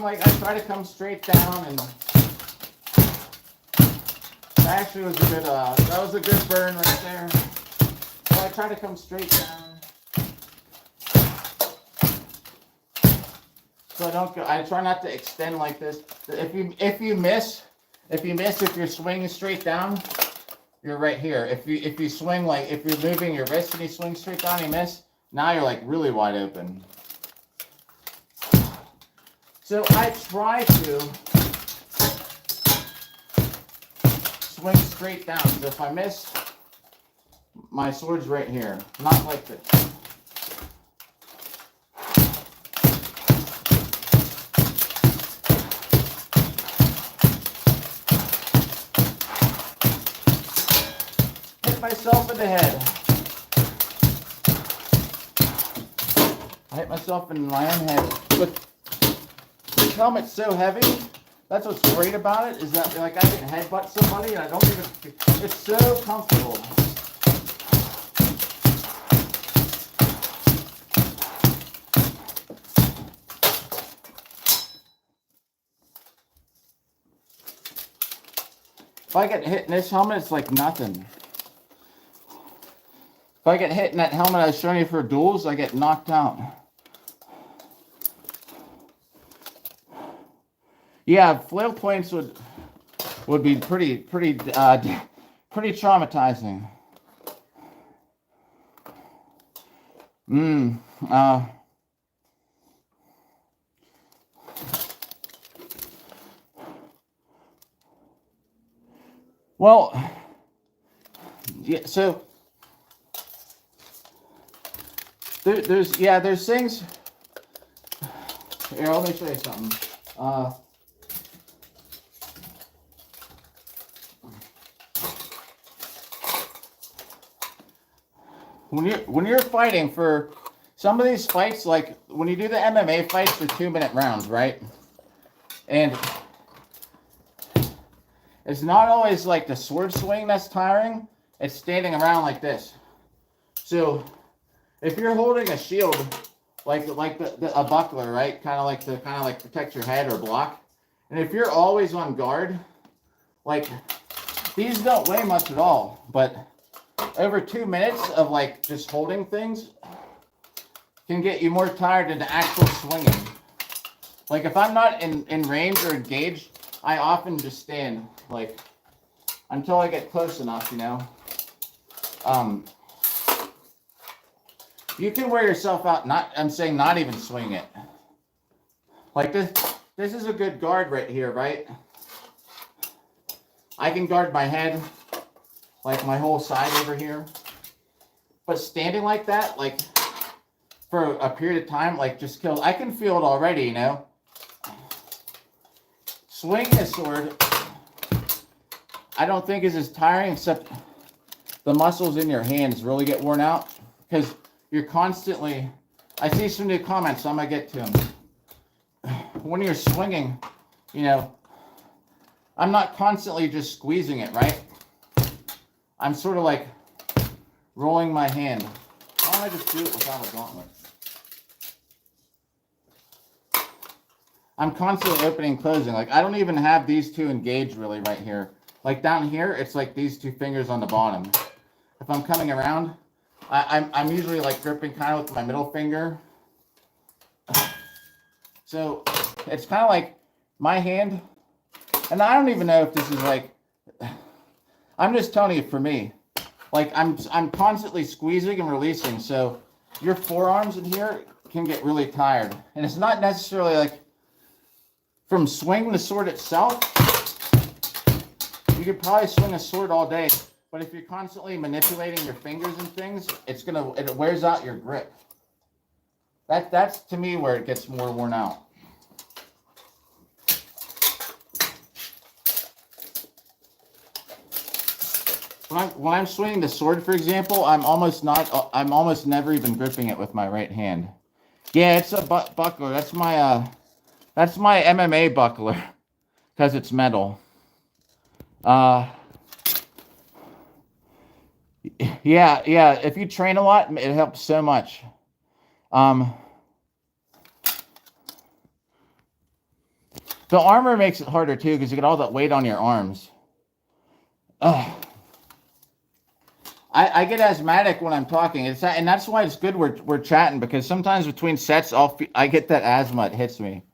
I try to come straight down, and that actually was a good burn right there. So I try to come straight down. So I try not to extend like this. If you miss, if you're swinging straight down, you're right here. If you swing if you're moving your wrist and you swing straight down, you miss. Now you're like really wide open. So I try to swing straight down. So if I miss, my sword's right here, not like this. Hit myself in the head. I hit myself in my own head. But this helmet's so heavy. That's what's great about it, is that like I can headbutt somebody and I don't even, it's so comfortable. If I get hit in this helmet, it's like nothing. If I get hit in that helmet I was showing you for duels, I get knocked out. Yeah, flail points would be pretty traumatizing. Well, yeah. So there's things. Here, let me show you something. When you're fighting for some of these fights, like when you do the MMA fights, they're 2-minute rounds, right? And it's not always like the sword swing that's tiring. It's standing around like this. So if you're holding a shield, like a buckler, right? Kind of like protect your head or block. And if you're always on guard, like these don't weigh much at all, but over 2 minutes of like just holding things can get you more tired than the actual swinging. Like if I'm not in range or engaged, I often just stand like until I get close enough, you know. You can wear yourself out. I'm saying not even swing it. Like this is a good guard right here, right? I can guard my head, like my whole side over here. But standing like that, like for a period of time, like just kills. I can feel it already, you know. Swinging a sword, I don't think is as tiring, except the muscles in your hands really get worn out because you're constantly. I see some new comments, so I'm gonna get to them. When you're swinging, you know, I'm not constantly just squeezing it, right? I'm sort of like rolling my hand. Why don't I just do it without a gauntlet? I'm constantly opening and closing. Like I don't even have these two engaged really right here. Like down here, it's like these two fingers on the bottom. If I'm coming around, I'm usually like gripping kind of with my middle finger. So it's kind of like my hand, and I don't even know if this is like, I'm just telling you for me, like I'm constantly squeezing and releasing. So your forearms in here can get really tired, and it's not necessarily like from swinging the sword itself. You could probably swing a sword all day, but if you're constantly manipulating your fingers and things, it wears out your grip. That's to me where it gets more worn out. When I'm swinging the sword, for example, I'm almost never even gripping it with my right hand. Yeah, it's a buckler. That's my MMA buckler because it's metal. Yeah. If you train a lot, it helps so much. The armor makes it harder too because you get all that weight on your arms. I get asthmatic when I'm talking. And that's why it's good we're chatting, because sometimes between sets I get that asthma. It hits me.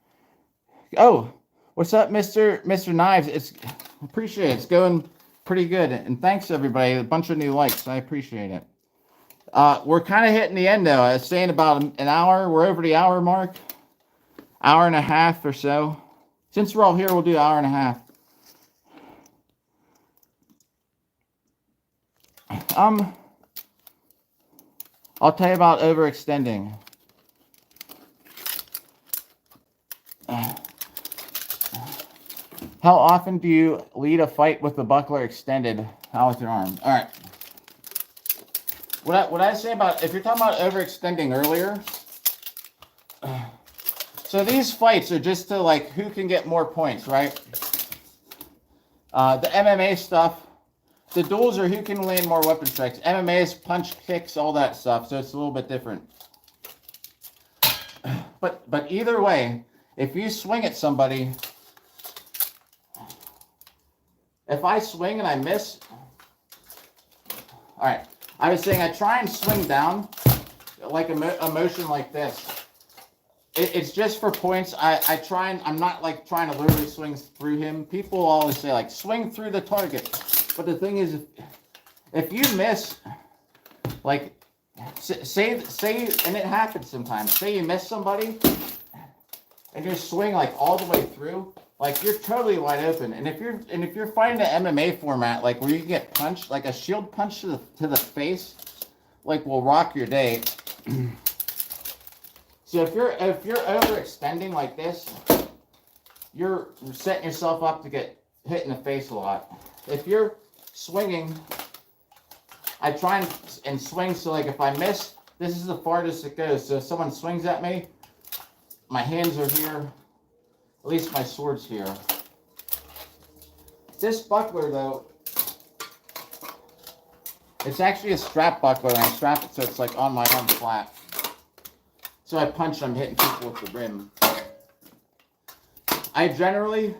Oh, what's up, Mr. Knives? Appreciate it. It's going pretty good, and thanks everybody. A bunch of new likes. I appreciate it. We're kind of hitting the end though. I was saying about an hour. We're over the hour mark. Hour and a half or so. Since we're all here, we'll do an hour and a half. I'll tell you about overextending. How often do you lead a fight with the buckler extended out with your arm? All right. What I say about, if you're talking about overextending earlier, so these fights are just to like who can get more points, right? The MMA stuff, the duels are who can land more weapon strikes. MMA is punch, kicks, all that stuff, so it's a little bit different. But either way, if you swing at somebody, if I swing and I miss, all right, I was saying I try and swing down like a motion like this. It's just for points. I try and I'm not like trying to literally swing through him. People always say like swing through the target, but the thing is, if you miss, like say, and it happens sometimes. Say you miss somebody, and you swing like all the way through, like you're totally wide open. And if you're fighting the MMA format, like where you get punched, like a shield punch to the face, like will rock your day. So if you're overextending like this, you're setting yourself up to get hit in the face a lot. If you're swinging, I try and swing so like if I miss, this is the farthest it goes. So if someone swings at me, my hands are here, at least my sword's here. This buckler though, it's actually a strap buckler, and I strap it so it's like on my arm flat. So I punch, I'm hitting people with the rim. I generally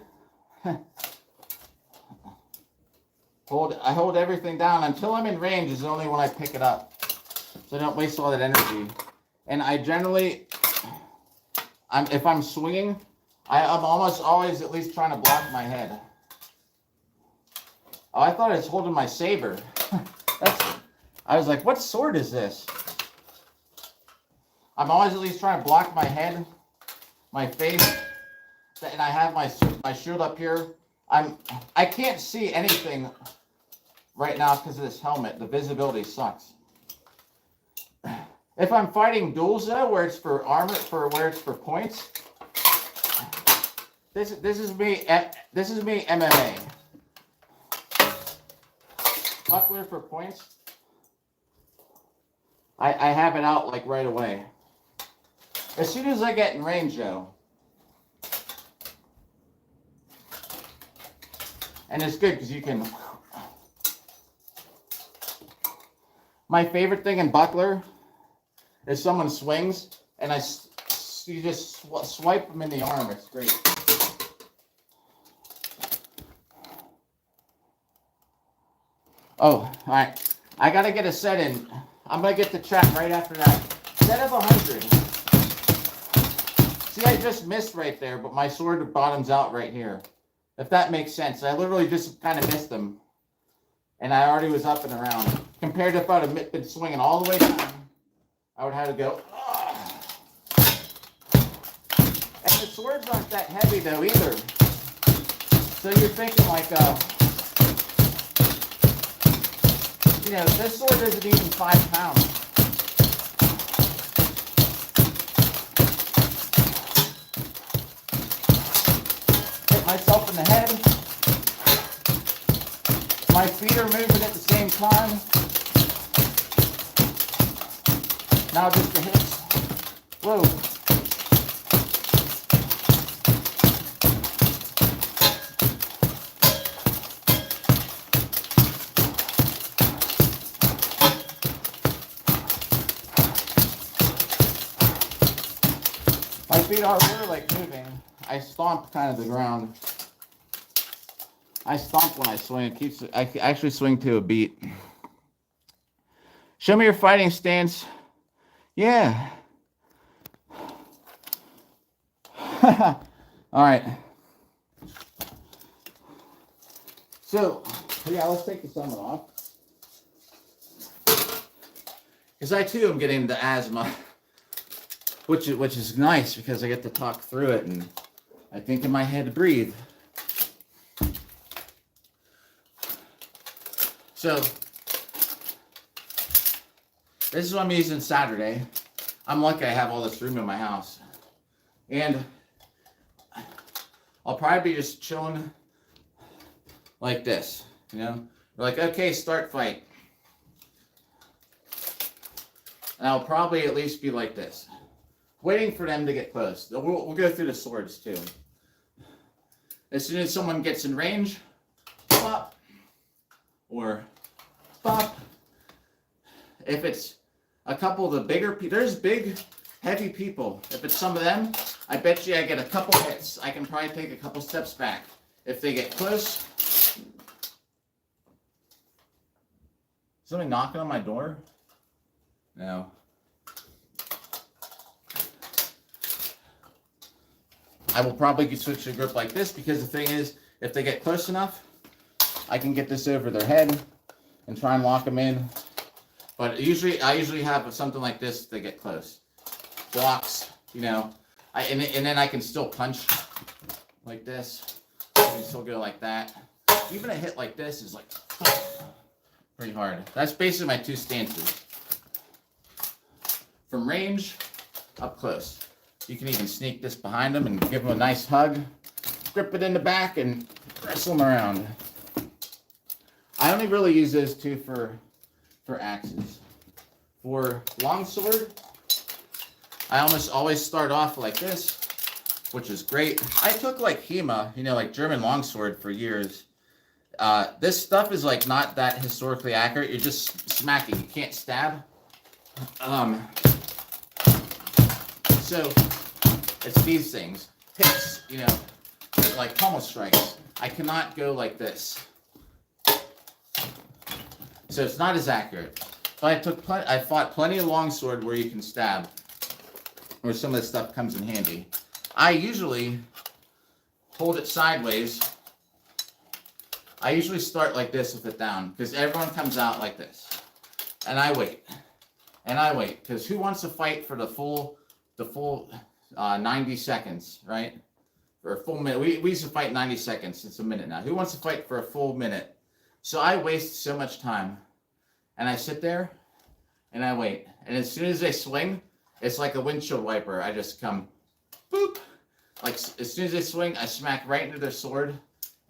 hold everything down until I'm in range is only when I pick it up. So I don't waste all that energy. And I generally, if I'm swinging, I'm almost always at least trying to block my head. Oh, I thought I was holding my saber. I was like, what sword is this? I'm always at least trying to block my head, my face, and I have my shield up here. I can't see anything right now because of this helmet. The visibility sucks. If I'm fighting duels though, where it's for armor, where it's for points, this is me MMA. Buckler for points. I have it out like right away. As soon as I get in range, though, and it's good because you can. My favorite thing in buckler is someone swings and you just swipe them in the arm. It's great. Oh, all right. I gotta get a set in. I'm gonna get the chat right after that. Set of 100. See, I just missed right there, but my sword bottoms out right here. If that makes sense. I literally just kind of missed them. And I already was up and around. Compared to if I would have been swinging all the way down, I would have to go. And the swords aren't that heavy though either. So you're thinking like, this sword isn't even 5 pounds. Hit myself in the head. My feet are moving at the same time. Now just the hips. Whoa. My feet are really like moving. I stomp kind of the ground. I stomp when I swing. I actually swing to a beat. Show me your fighting stance. Yeah. All right. So, yeah, let's take the helmet off. Because I too am getting the asthma, which is nice because I get to talk through it and I think in my head breathe. So, this is what I'm using Saturday. I'm lucky I have all this room in my house. And I'll probably be just chilling like this, you know? We're like, okay, start fight. And I'll probably at least be like this, waiting for them to get close. We'll go through the swords too. As soon as someone gets in range, pop, or pop. If it's a couple of the bigger people, there's big, heavy people. If it's some of them, I bet you I get a couple hits. I can probably take a couple steps back. If they get close, somebody knocking on my door? No. I will probably switch to a grip like this because the thing is, if they get close enough, I can get this over their head and try and lock them in. But I usually have something like this if they get close. Blocks, you know. And then I can still punch like this. I can still go like that. Even a hit like this is like pretty hard. That's basically my two stances. From range, up close. You can even sneak this behind them and give them a nice hug. Grip it in the back and wrestle them around. I only really use those two for axes. For longsword, I almost always start off like this, which is great. I took like HEMA, you know, like German longsword for years. This stuff is like not that historically accurate. You're just smacking. You can't stab. So it's these things. Hits, you know, like pommel strikes. I cannot go like this. So it's not as accurate. But I fought plenty of longsword where you can stab, where some of this stuff comes in handy. I usually hold it sideways. I usually start like this with it down because everyone comes out like this, and I wait, because who wants to fight for the full 90 seconds, right? For a full minute. We used to fight 90 seconds. It's a minute now. Who wants to fight for a full minute? So I waste so much time. And I sit there and I wait. And as soon as they swing, it's like a windshield wiper. I just come, boop. Like as soon as they swing, I smack right into their sword. And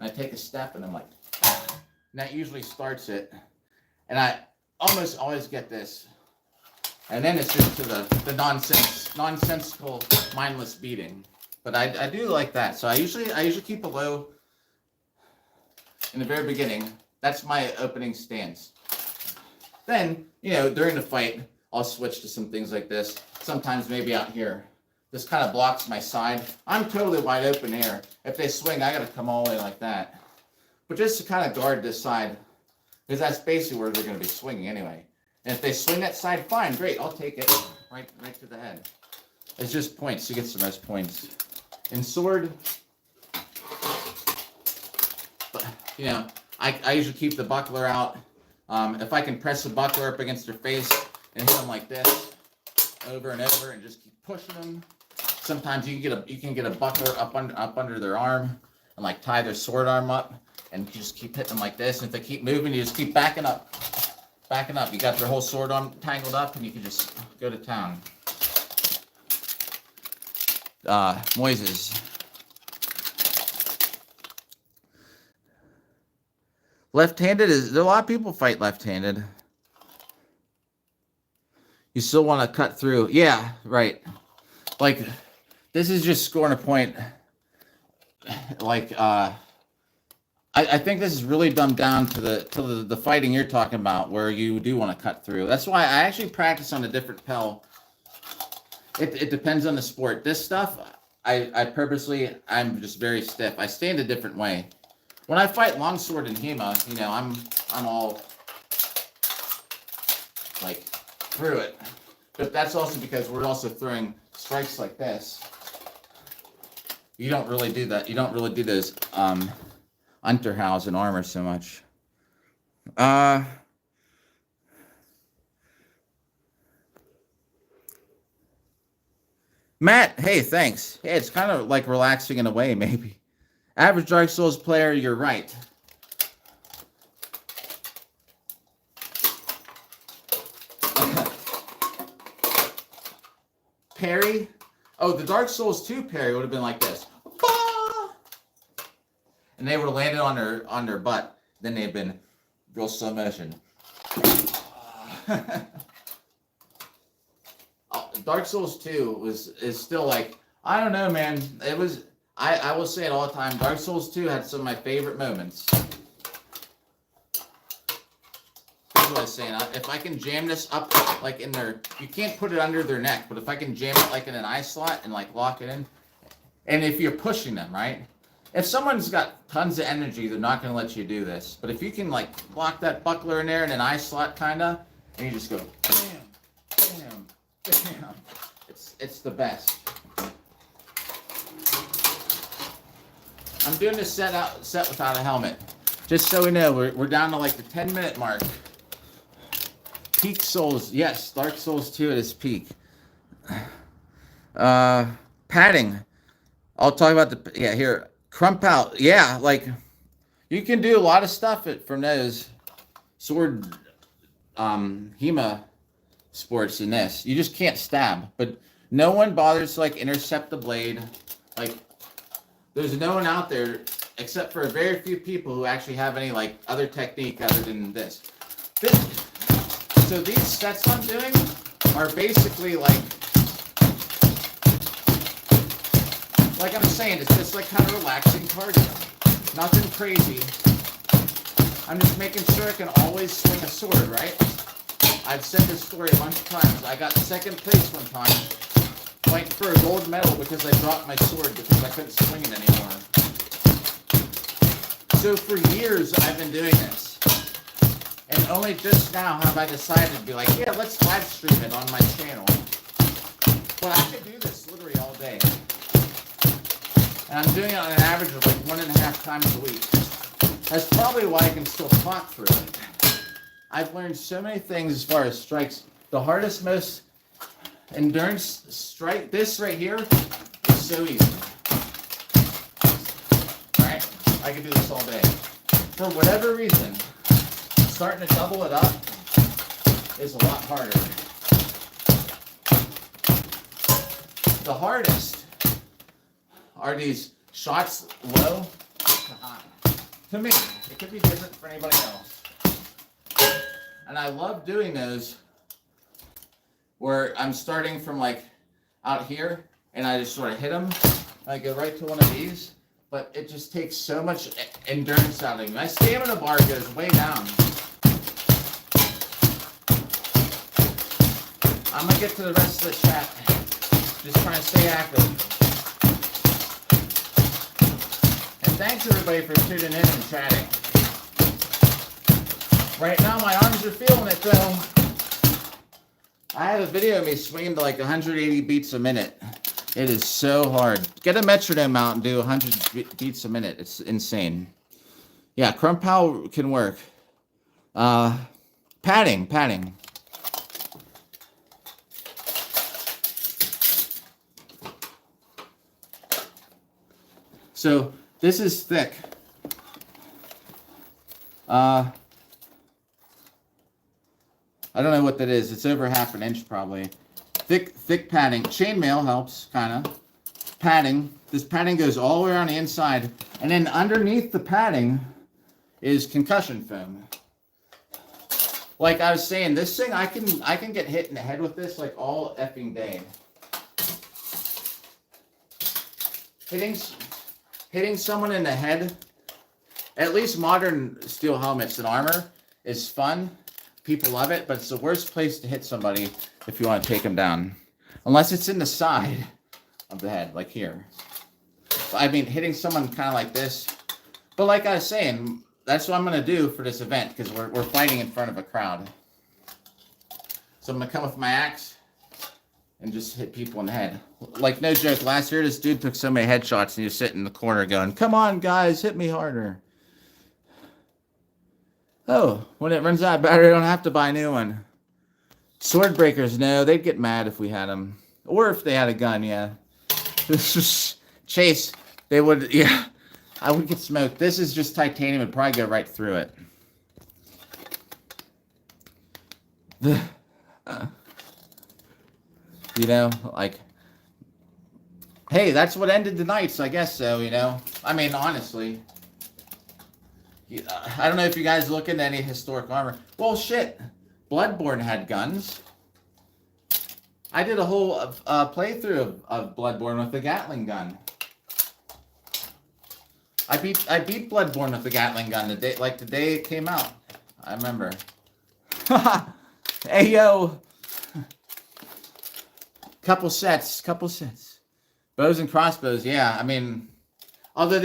I take a step and I'm like, and that usually starts it. And I almost always get this. And then it's just to the nonsensical, mindless beating. But I do like that. So I usually keep a low in the very beginning. That's my opening stance. Then, you know, during the fight, I'll switch to some things like this. Sometimes maybe out here. This kind of blocks my side. I'm totally wide open here. If they swing, I got to come all the way like that. But just to kind of guard this side, because that's basically where they're going to be swinging anyway. And if they swing that side, fine, great, I'll take it right to the head. It's just points. Who gets the most points? In sword, but, you know, I usually keep the buckler out. If I can press the buckler up against their face and hit them like this over and over and just keep pushing them. Sometimes you can get a buckler up under their arm and like tie their sword arm up and you just keep hitting them like this. And if they keep moving, you just keep backing up. You got their whole sword arm tangled up and you can just go to town. Moises. Left-handed there a lot of people fight left-handed. You still want to cut through. Yeah, right. like, this is just scoring a point. Like, I think this is really dumbed down to the fighting you're talking about, where you do want to cut through. That's why I actually practice on a different pel. It depends on the sport. This stuff, I purposely, I'm just very stiff. I stand a different way. When I fight Longsword and Hema, you know, I'm all like through it. But that's also because we're also throwing strikes like this. You don't really do that. You don't really do those Unterhausen armor so much. Matt, hey, thanks. Hey, it's kind of like relaxing in a way, maybe. Average Dark Souls player, you're right. Parry. Oh, the Dark Souls 2 parry would have been like this. And they would have landed on their butt. Then they've been real slow motion. Dark Souls 2 is still like, I don't know, man. It was, I will say it all the time. Dark Souls 2 had some of my favorite moments. That's what I was saying. If I can jam this up like in their, you can't put it under their neck, but if I can jam it like in an eye slot and like lock it in, and if you're pushing them, right? If someone's got tons of energy, they're not going to let you do this. But if you can like lock that buckler in there in an eye slot kind of, and you just go bam, bam, bam, it's the best. I'm doing this set without a helmet, just so we know we're down to like the 10-minute mark. Peak Souls, yes, Dark Souls 2 at its peak. Padding. I'll talk about the, yeah, here. Crump out. Yeah, like, you can do a lot of stuff from those sword, Hema sports in this. You just can't stab. But no one bothers to, like, intercept the blade. Like, there's no one out there, except for a very few people who actually have any, like, other technique other than this. So these sets I'm doing are basically, like I'm saying, it's just like kind of relaxing cardio. Nothing crazy. I'm just making sure I can always swing a sword, right? I've said this story a bunch of times. I got second place one time, fighting for a gold medal because I dropped my sword because I couldn't swing it anymore. So for years I've been doing this. And only just now have I decided to be like, yeah, let's live stream it on my channel. But I could do this literally all day. And I'm doing it on an average of like 1.5 times a week. That's probably why I can still talk through it. I've learned so many things as far as strikes. The hardest, most endurance strike, this right here, is so easy. Alright? I can do this all day. For whatever reason, starting to double it up is a lot harder. The hardest are these shots low to high. To me, it could be different for anybody else. And I love doing those where I'm starting from like out here and I just sort of hit them. I go right to one of these, but it just takes so much endurance out of me. My stamina bar goes way down. I'm gonna get to the rest of the chat. Just trying to stay active. And thanks everybody for tuning in and chatting. Right now my arms are feeling it though. I have a video of me swinging to like 180 beats a minute. It is so hard. Get a metronome out and do 100 beats a minute. It's insane. Yeah, crump pow can work. Padding. So this is thick. I don't know what that is. It's over 1/2 inch probably. Thick padding. Chainmail helps, kind of. Padding. This padding goes all the way around the inside. And then underneath the padding is concussion foam. Like I was saying, this thing, I can get hit in the head with this like all effing day. hitting someone in the head, at least modern steel helmets and armor, is fun. People love it, but it's the worst place to hit somebody if you want to take them down. Unless it's in the side of the head, like here. I mean, hitting someone kind of like this. But like I was saying, that's what I'm going to do for this event, because we're fighting in front of a crowd. So I'm going to come with my axe and just hit people in the head. Like, no joke, last year this dude took so many headshots and he was sitting in the corner going, "Come on, guys, hit me harder." Oh, when it runs out of battery, I don't have to buy a new one. Sword breakers, no, they'd get mad if we had them. Or if they had a gun, yeah. This is Chase, they would, yeah. I would get smoked. This is just titanium. It'd probably go right through it. You know, like, hey, that's what ended the nights, I guess so, you know. I mean, honestly. I don't know if you guys look into any historic armor. Well, shit. Bloodborne had guns. I did a whole playthrough of Bloodborne with the Gatling gun. I beat Bloodborne with the Gatling gun the day it came out. I remember. Hey yo. Couple sets. Bows and crossbows, yeah. I mean, although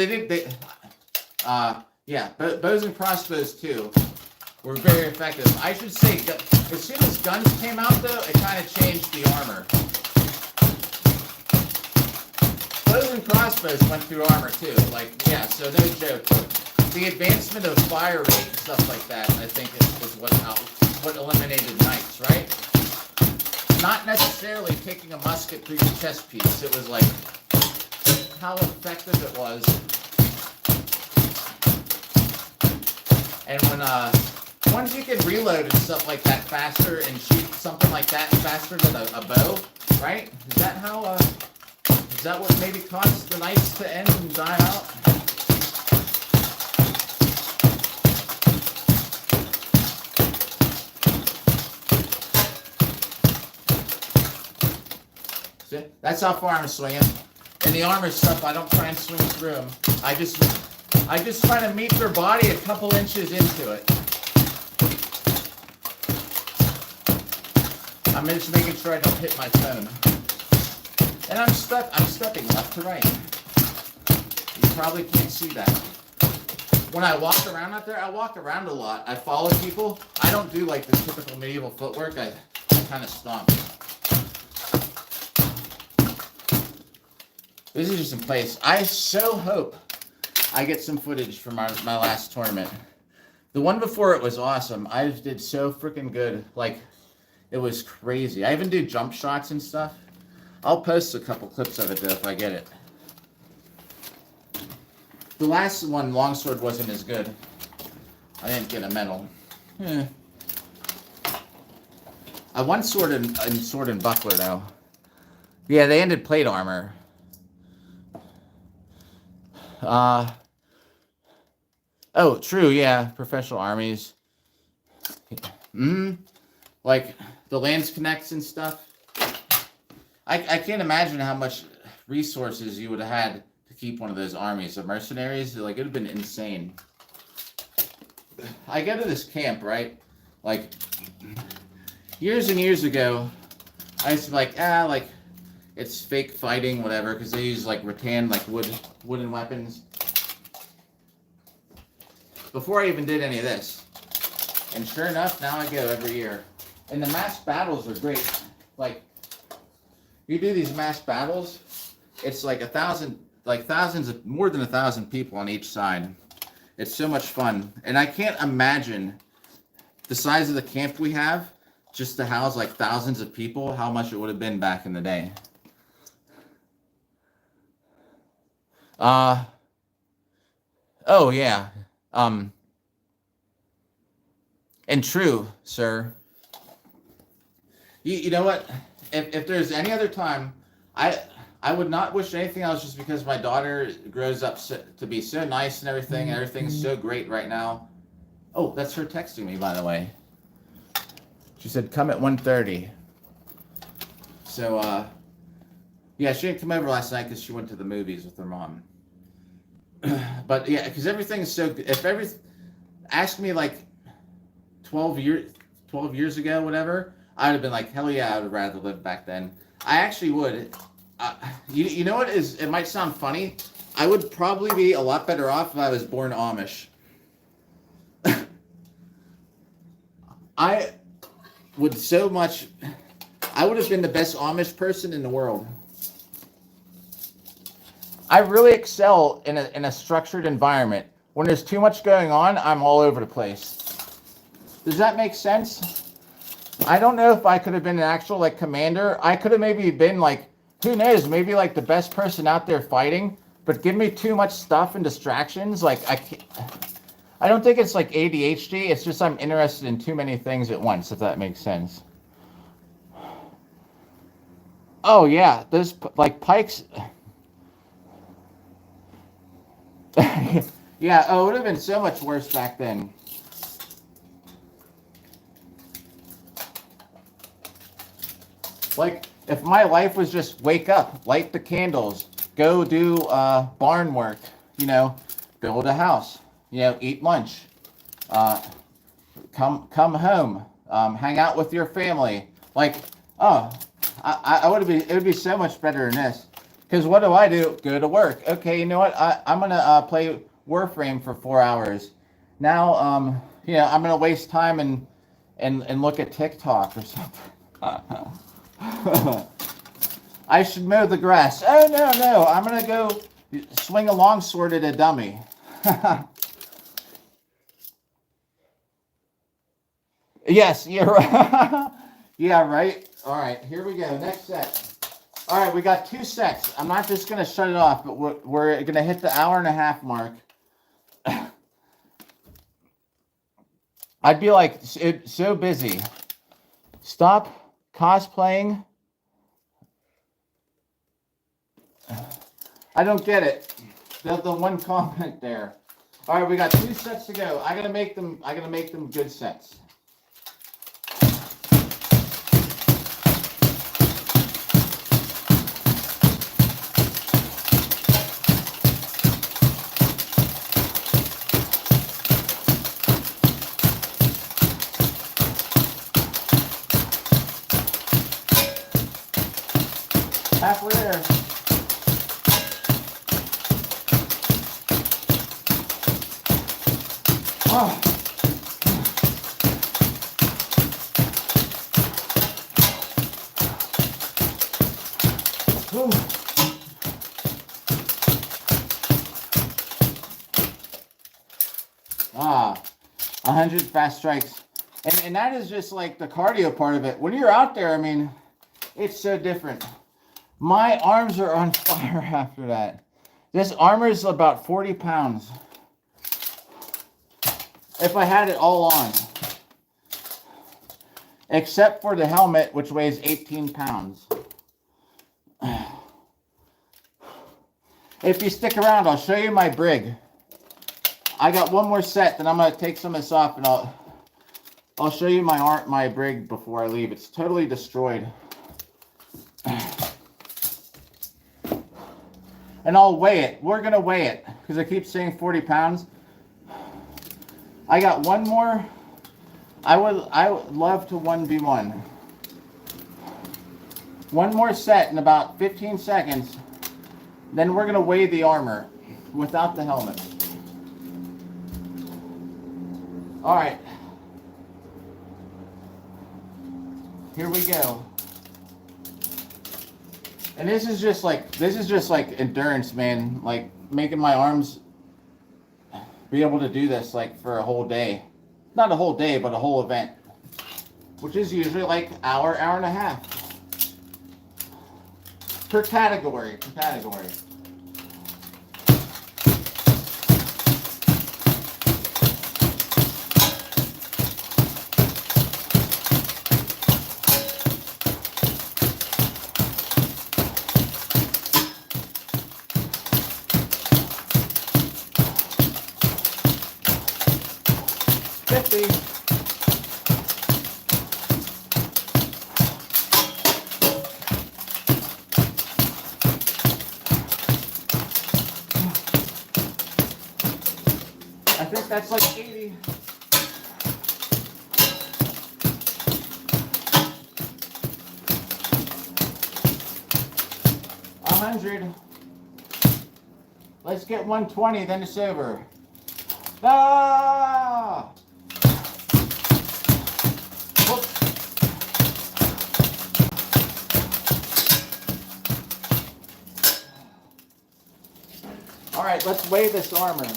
yeah, bows and crossbows too were very effective. I should say, as soon as guns came out though, it kind of changed the armor. Bows and crossbows went through armor too. Like, yeah, so no joke. The advancement of fire rate and stuff like that, I think, is what eliminated knights, right? Not necessarily taking a musket through your chest piece. It was like how effective it was. And when once you can reload and stuff like that faster and shoot something like that faster than a bow, right? Is that how? Is that what maybe caused the knights to end and die out? See? That's how far I'm swinging. And the armor stuff, I don't try and swing through them. I just try to meet their body a couple inches into it. I'm just making sure I don't hit my phone. And I'm stepping left to right. You probably can't see that. When I walk around out there, I walk around a lot. I follow people. I don't do like the typical medieval footwork. I kind of stomp. This is just in place. I so hope I get some footage from my last tournament. The one before it was awesome. I just did so freaking good. Like, it was crazy. I even do jump shots and stuff. I'll post a couple clips of it, though, if I get it. The last one, Longsword, wasn't as good. I didn't get a medal. I won Sword and Buckler, though. Yeah, they ended plate armor. Oh, true, yeah. Professional armies. Like, the Lands Connects and stuff. I can't imagine how much resources you would have had to keep one of those armies of mercenaries. Like, it would have been insane. I go to this camp, right? Like, years and years ago, I used to be like, it's fake fighting, whatever, because they use, like, rattan, like, wooden weapons. Before I even did any of this. And sure enough, now I go every year. And the mass battles are great. Like, you do these mass battles, it's like more than 1,000 people on each side. It's so much fun. And I can't imagine the size of the camp we have just to house like thousands of people, how much it would have been back in the day. Oh yeah. And true, sir. You know what? If there's any other time, I would not wish anything else, just because my daughter grows up to be so nice and everything. Everything's so great right now. Oh, that's her texting me, by the way. She said, come at 1:30. So, Yeah, she didn't come over last night because she went to the movies with her mom. But yeah, because everything's so good. Ask me like 12 years ago, whatever, I'd have been like, hell yeah, I would rather live back then. I actually would. You know what is? It might sound funny. I would probably be a lot better off if I was born Amish. I would so much. I would have been the best Amish person in the world. I really excel in a structured environment. When there's too much going on, I'm all over the place. Does that make sense? I don't know if I could have been an actual like commander. I could have maybe been like, who knows, maybe like the best person out there fighting, but give me too much stuff and distractions. Like I don't think it's like ADHD. It's just I'm interested in too many things at once, if that makes sense. Oh yeah, those like pikes. Yeah, oh, it would have been so much worse back then. Like, if my life was just wake up, light the candles, go do barn work, you know, build a house, you know, eat lunch, come home, hang out with your family. Like, oh, I would be, it would be so much better than this. Because what do? Go to work. Okay, you know what? I'm going to play Warframe for 4 hours. Now, you know, I'm going to waste time and look at TikTok or something. I should mow the grass. Oh, no. I'm going to go swing a longsword at a dummy. Yes, you're right. Yeah, right. All right, here we go. Next set. All right, we got 2 sets. I'm not just going to shut it off, but we're going to hit the 1.5 hour mark. I'd be like, so busy. Stop cosplaying. I don't get it. The one comment there. All right, we got 2 sets to go. I gotta make them good sets. Halfway there. Oh. Ooh. Ah, 100 fast strikes. And that is just like the cardio part of it. When you're out there, I mean, it's so different. My arms are on fire after that. This armor is about 40 pounds. If I had it all on. Except for the helmet, which weighs 18 pounds. If you stick around, I'll show you my brig. I got one more set, then I'm going to take some of this off, and I'll show you my brig before I leave. It's totally destroyed. And I'll weigh it. We're going to weigh it, because I keep saying 40 pounds. I got one more. I would love to 1v1. One more set in about 15 seconds. Then we're going to weigh the armor without the helmet. All right. Here we go. And this is just like endurance, man. Like making my arms be able to do this like for a whole day. Not a whole day, but a whole event. Which is usually like hour and a half. Per category. 50. That's like 80. $100. Let's get 120, then it's over. Ah! Whoops. All right, let's weigh this armor.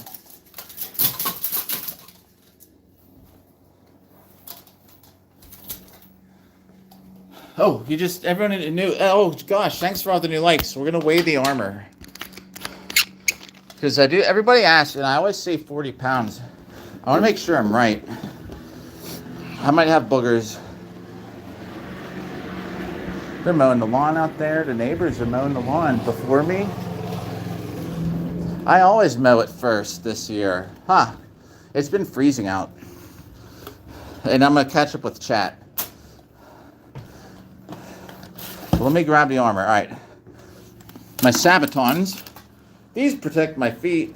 Oh, everyone knew. Oh gosh, thanks for all the new likes. We're gonna weigh the armor. Because everybody asks, and I always say 40 pounds. I want to make sure I'm right. I might have boogers. They're mowing the lawn out there. The neighbors are mowing the lawn before me. I always mow it first this year. Huh. It's been freezing out. And I'm going to catch up with chat. So let me grab the armor. All right. My Sabatons. These protect my feet.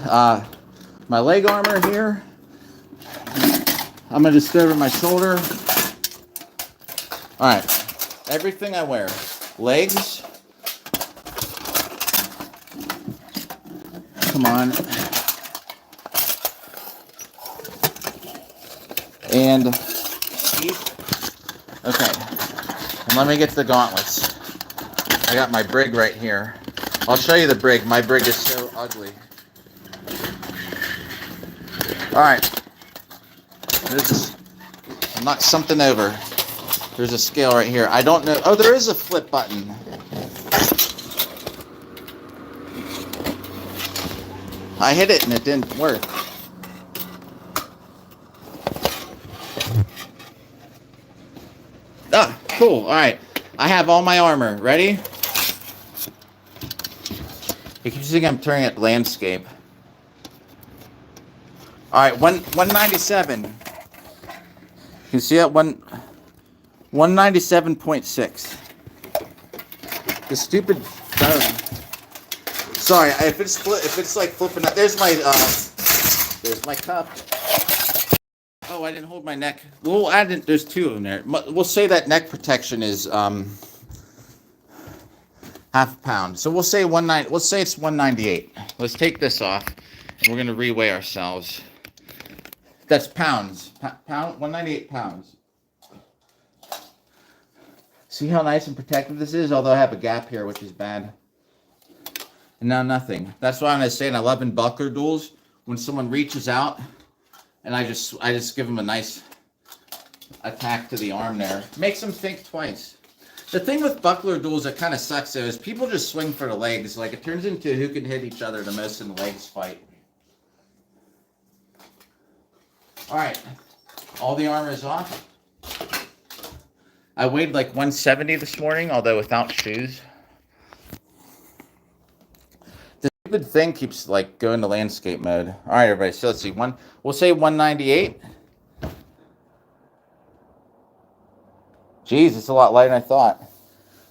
My leg armor here. I'm going to just over my shoulder. All right. Everything I wear. Legs. Come on. And feet. Okay. And let me get to the gauntlets. I got my brig right here. I'll show you the brig. My brig is so ugly. Alright. I'll knock something over. There's a scale right here. I don't know. Oh, there is a flip button. I hit it and it didn't work. Ah, cool. Alright. I have all my armor. Ready? You keep thinking I'm turning it landscape. Alright, 197. You can see that 197.6. The stupid phone. Sorry, if it's like flipping out. There's my cup. Oh, I didn't hold my neck. We'll add it. There's two of them there. We'll say that neck protection is half a pound. So we'll say it's 198. Let's take this off, and we're gonna reweigh ourselves. That's pounds. Pound 198 pounds. See how nice and protective this is? Although I have a gap here, which is bad. And now nothing. That's why I'm saying I love in buckler duels when someone reaches out, and I just give them a nice attack to the arm there. Makes them think twice. The thing with buckler duels that kind of sucks though is people just swing for the legs. Like it turns into who can hit each other the most in the legs fight. Alright, all the armor is off. I weighed like 170 this morning, although without shoes. The stupid thing keeps like going to landscape mode. Alright everybody, so let's see. We'll say 198. Jeez, it's a lot lighter than I thought.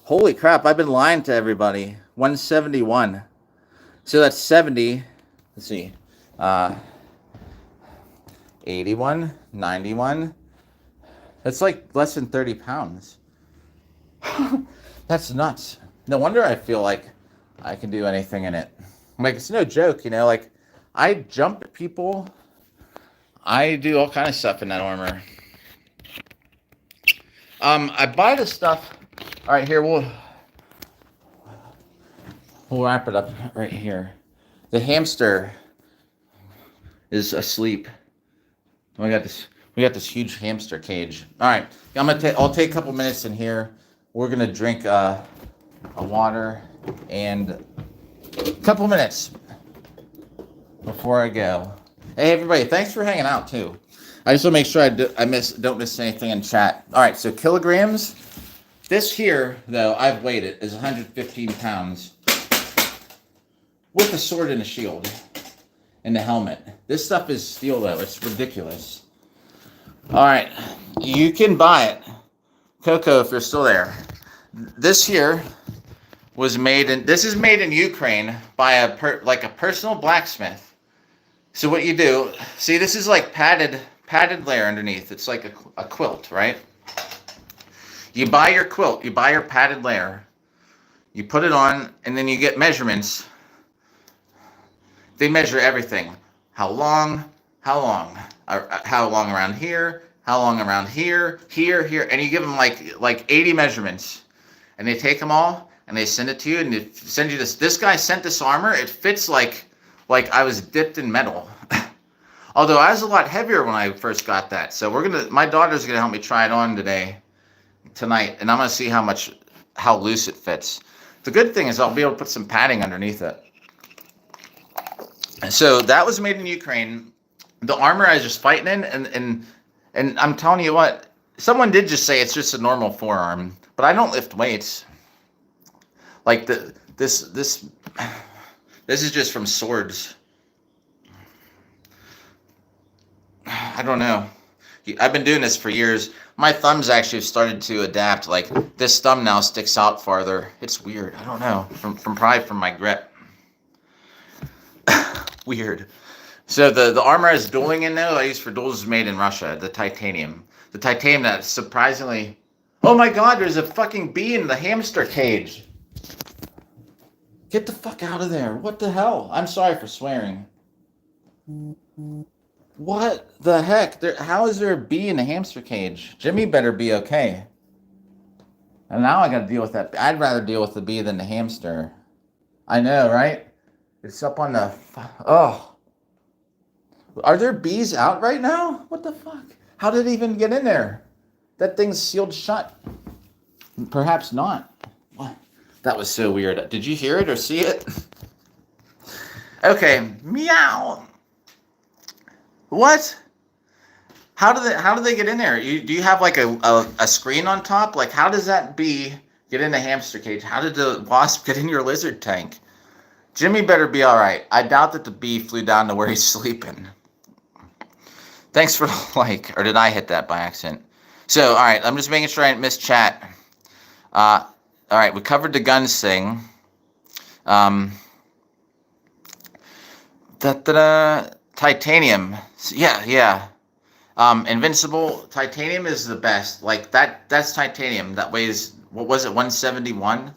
Holy crap, I've been lying to everybody. 171. So that's 70. Let's see. 81, 91. That's like less than 30 pounds. That's nuts. No wonder I feel like I can do anything in it. Like, it's no joke, you know, like, I jump at people. I do all kind of stuff in that armor. I buy the stuff. All right, here, we'll wrap it up right here. The hamster is asleep. We got this huge hamster cage. All right, I'll take a couple minutes in here. We're gonna drink a water and a couple minutes before I go. Hey everybody, thanks for hanging out too. I just want to make sure don't miss anything in chat. All right, so kilograms. This here, though, I've weighed it, is 115 pounds with a sword and a shield and the helmet. This stuff is steel, though. It's ridiculous. All right, you can buy it. Coco, if you're still there. This here was made in Ukraine by a personal blacksmith. So what you do, see, this is like padded layer underneath. It's like a quilt, right? You buy your quilt, you buy your padded layer, you put it on, and then you get measurements. They measure everything. How long around here, how long around here, here, and you give them like 80 measurements, and they take them all and they send it to you, and they send you this. This guy sent this armor. It fits like I was dipped in metal. Although I was a lot heavier when I first got that. So my daughter's gonna help me try it on tonight, and I'm gonna see how loose it fits. The good thing is I'll be able to put some padding underneath it. So that was made in Ukraine. The armor I was just fighting in, and I'm telling you what, someone did just say it's just a normal forearm, but I don't lift weights. Like this is just from swords. I don't know. I've been doing this for years. My thumbs actually have started to adapt. Like this thumb now sticks out farther. It's weird. I don't know. Probably from my grip. Weird. So the armor I was dueling in though, I used for duels, is made in Russia. The titanium. The titanium that surprisingly. Oh my God! There's a fucking bee in the hamster cage. Get the fuck out of there! What the hell? I'm sorry for swearing. What the heck? How is there a bee in a hamster cage? Jimmy better be okay. And now I gotta deal with that. I'd rather deal with the bee than the hamster. I know, right? It's up on the... Oh. Are there bees out right now? What the fuck? How did it even get in there? That thing's sealed shut. Perhaps not. What? That was so weird. Did you hear it or see it? Okay. Meow. What? How do they get in there? Do you have like a screen on top? Like how does that bee get in the hamster cage? How did the wasp get in your lizard tank? Jimmy better be all right. I doubt that the bee flew down to where he's sleeping. Thanks for the like. Or did I hit that by accident? So, all right. I'm just making sure I didn't miss chat. All right. We covered the guns thing. Titanium. Yeah. Invincible. Titanium is the best. Like that's titanium. That weighs, what was it, 171?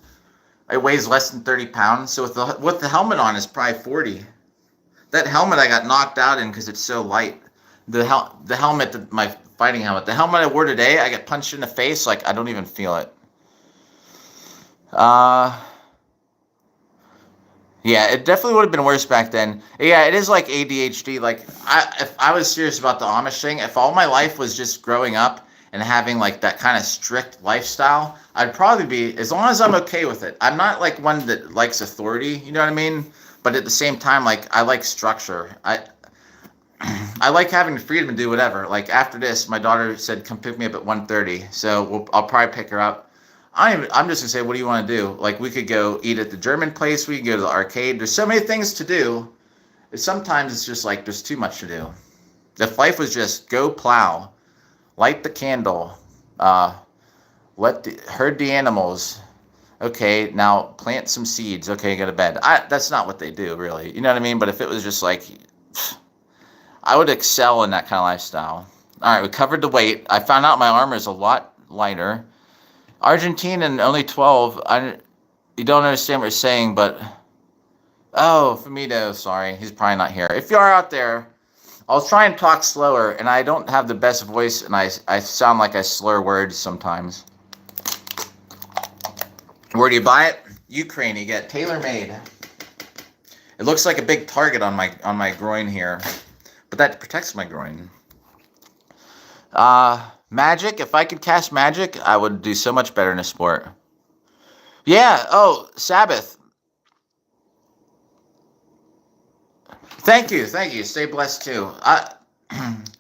It weighs less than 30 pounds. So with the helmet on, it's probably 40. That helmet I got knocked out in because it's so light. The helmet, my fighting helmet. The helmet I wore today, I got punched in the face. Like, I don't even feel it. Yeah, it definitely would have been worse back then. Yeah, it is like ADHD. Like, if I was serious about the Amish thing, if all my life was just growing up and having like that kind of strict lifestyle, I'd probably be, as long as I'm okay with it. I'm not like one that likes authority, you know what I mean? But at the same time, like, I like structure. I like having the freedom to do whatever. Like after this, my daughter said, "Come pick me up at 1:30." So I'll probably pick her up. I'm just gonna say, what do you want to do? Like we could go eat at the German place. We could go to the arcade. There's so many things to do. Sometimes it's just like there's too much to do. If life was just go plow, light the candle, herd the animals. Okay, now plant some seeds. Okay, go to bed. That's not what they do, really. You know what I mean? But if it was just like, I would excel in that kind of lifestyle. All right, we covered the weight. I found out my armor is a lot lighter. Argentine and only 12. You don't understand what you're saying, but... Oh, Famito, sorry. He's probably not here. If you are out there, I'll try and talk slower, and I don't have the best voice, and I sound like I slur words sometimes. Where do you buy it? Ukraine. You get tailor-made. It looks like a big target on my groin here, but that protects my groin. Magic. If I could cast magic, I would do so much better in a sport. Yeah. Oh, Sabbath. Thank you. Stay blessed too. I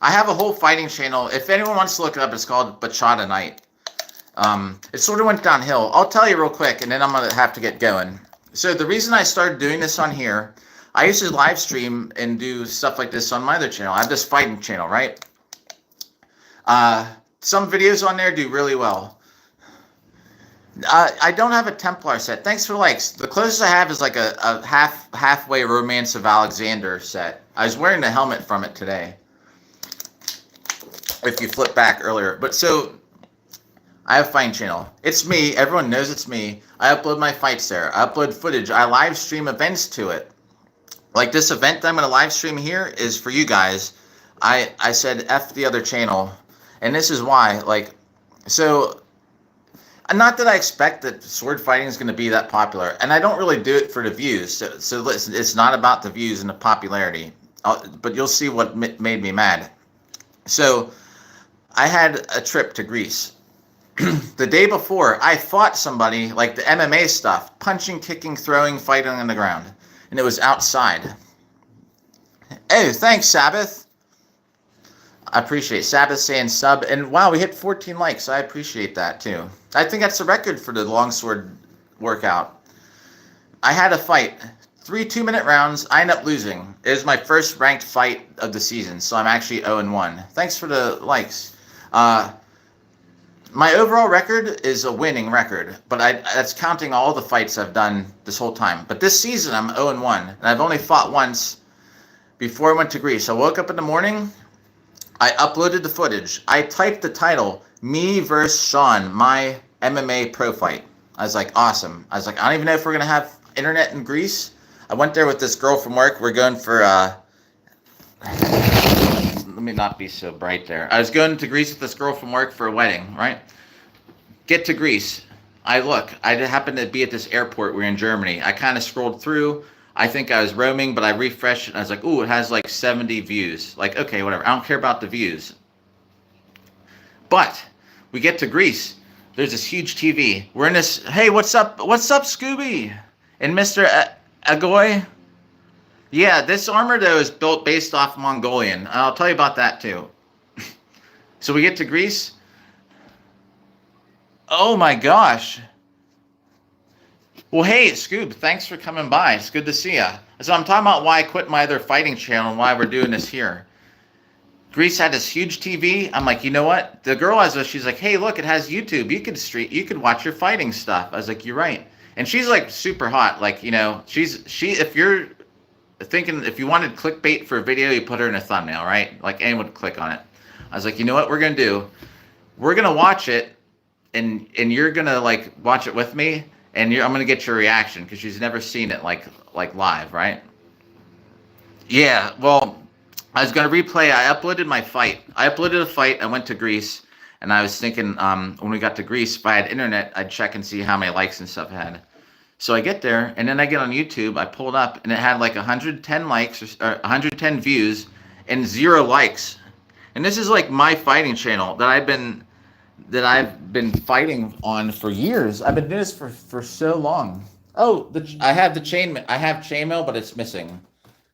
have a whole fighting channel. If anyone wants to look it up, it's called Bachata Night. It sort of went downhill. I'll tell you real quick, and then I'm gonna have to get going. So the reason I started doing this on here, I used to live stream and do stuff like this on my other channel. I have this fighting channel, right? Some videos on there do really well. I don't have a Templar set. Thanks for likes. The closest I have is like a halfway Romance of Alexander set. I was wearing the helmet from it today. If you flip back earlier. But so, I have a fighting channel. It's me. Everyone knows it's me. I upload my fights there. I upload footage. I live stream events to it. Like this event that I'm going to live stream here is for you guys. I said F the other channel. And this is why. Like, so, not that I expect that sword fighting is going to be that popular. And I don't really do it for the views. So listen, it's not about the views and the popularity. But you'll see what made me mad. So, I had a trip to Greece. The day before, I fought somebody, like the MMA stuff, punching, kicking, throwing, fighting on the ground. And it was outside. Hey, thanks, Sabbath. I appreciate Sabbath saying sub. And wow, we hit 14 likes. I appreciate that, too. I think that's the record for the Longsword workout. I had a fight. 3 2-minute rounds. I ended up losing. It was my first ranked fight of the season, so I'm actually 0-1. Thanks for the likes. My overall record is a winning record, but that's counting all the fights I've done this whole time. But this season, I'm 0-1, and I've only fought once before I went to Greece. I woke up in the morning, I uploaded the footage. I typed the title, Me vs. Sean, my MMA pro fight. I was like, awesome. I was like, I don't even know if we're going to have internet in Greece. I went there with this girl from work. We're going for, let me not be so bright there. I was going to Greece with this girl from work for a wedding, right? Get to Greece. I happened to be at this airport. We're in Germany. I kind of scrolled through. I think I was roaming, but I refreshed it. And I was like, ooh, it has like 70 views. Like, okay, whatever. I don't care about the views. But we get to Greece. There's this huge TV. We're in this, hey, what's up? What's up, Scooby? And Mr. Agoy? Yeah, this armor, though, is built based off Mongolian. I'll tell you about that, too. So we get to Greece. Oh, my gosh. Well, hey, Scoob, thanks for coming by. It's good to see you. So I'm talking about why I quit my other fighting channel and why we're doing this here. Greece had this huge TV. I'm like, you know what? The girl she's like, hey, look, it has YouTube. You could watch your fighting stuff. I was like, you're right. And she's like super hot. Like, you know, if you're thinking, if you wanted clickbait for a video, you put her in a thumbnail, right? Like anyone would click on it. I was like, you know what we're going to do? We're going to watch it and you're going to like watch it with me and I'm going to get your reaction because she's never seen it like live, right? Yeah, well, I was going to replay. I uploaded my fight. I uploaded a fight. I went to Greece and I was thinking when we got to Greece, if I had internet, I'd check and see how many likes and stuff I had. So I get there, and then I get on YouTube. I pulled up, and it had like 110 likes or 110 views and 0 likes. And this is like my fighting channel that I've been fighting on for years. I've been doing this for so long. Oh, I have the chainmail. I have chainmail, but it's missing.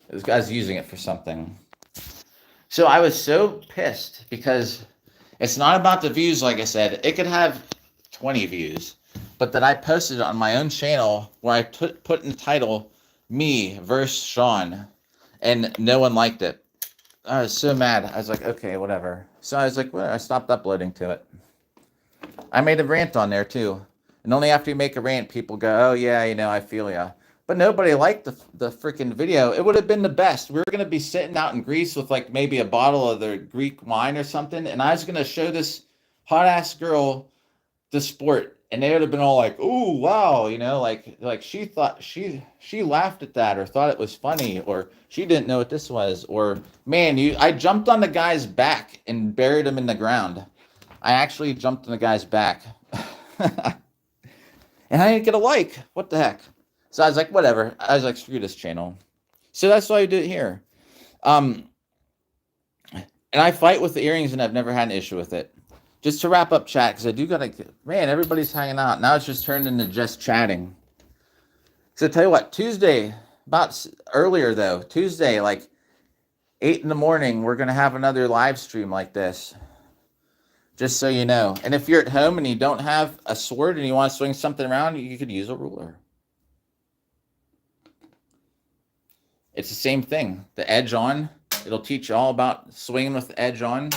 This guy's using it for something. So I was so pissed because it's not about the views. Like I said, it could have 20 views. But that I posted it on my own channel where I put in the title, Me vs. Sean, and no one liked it. I was so mad. I was like, okay, whatever. So I was like, well, I stopped uploading to it. I made a rant on there too. And only after you make a rant, people go, oh yeah, you know, I feel ya. But nobody liked the freaking video. It would have been the best. We were going to be sitting out in Greece with like maybe a bottle of their Greek wine or something. And I was going to show this hot ass girl the sport. And they would have been all like, "Ooh, wow," you know, like she thought she laughed at that or thought it was funny or she didn't know what this was or man, I jumped on the guy's back and buried him in the ground. I actually jumped on the guy's back, and I didn't get a like. What the heck? So I was like, whatever. I was like, screw this channel. So that's why I do it here. And I fight with the earrings, and I've never had an issue with it. Just to wrap up chat, because I do gotta, man, everybody's hanging out. Now it's just turned into just chatting. So tell you what, Tuesday, earlier though, Tuesday, like 8 in the morning, we're going to have another live stream like this. Just so you know. And if you're at home and you don't have a sword and you want to swing something around, you could use a ruler. It's the same thing. The edge on, it'll teach you all about swinging with the edge on.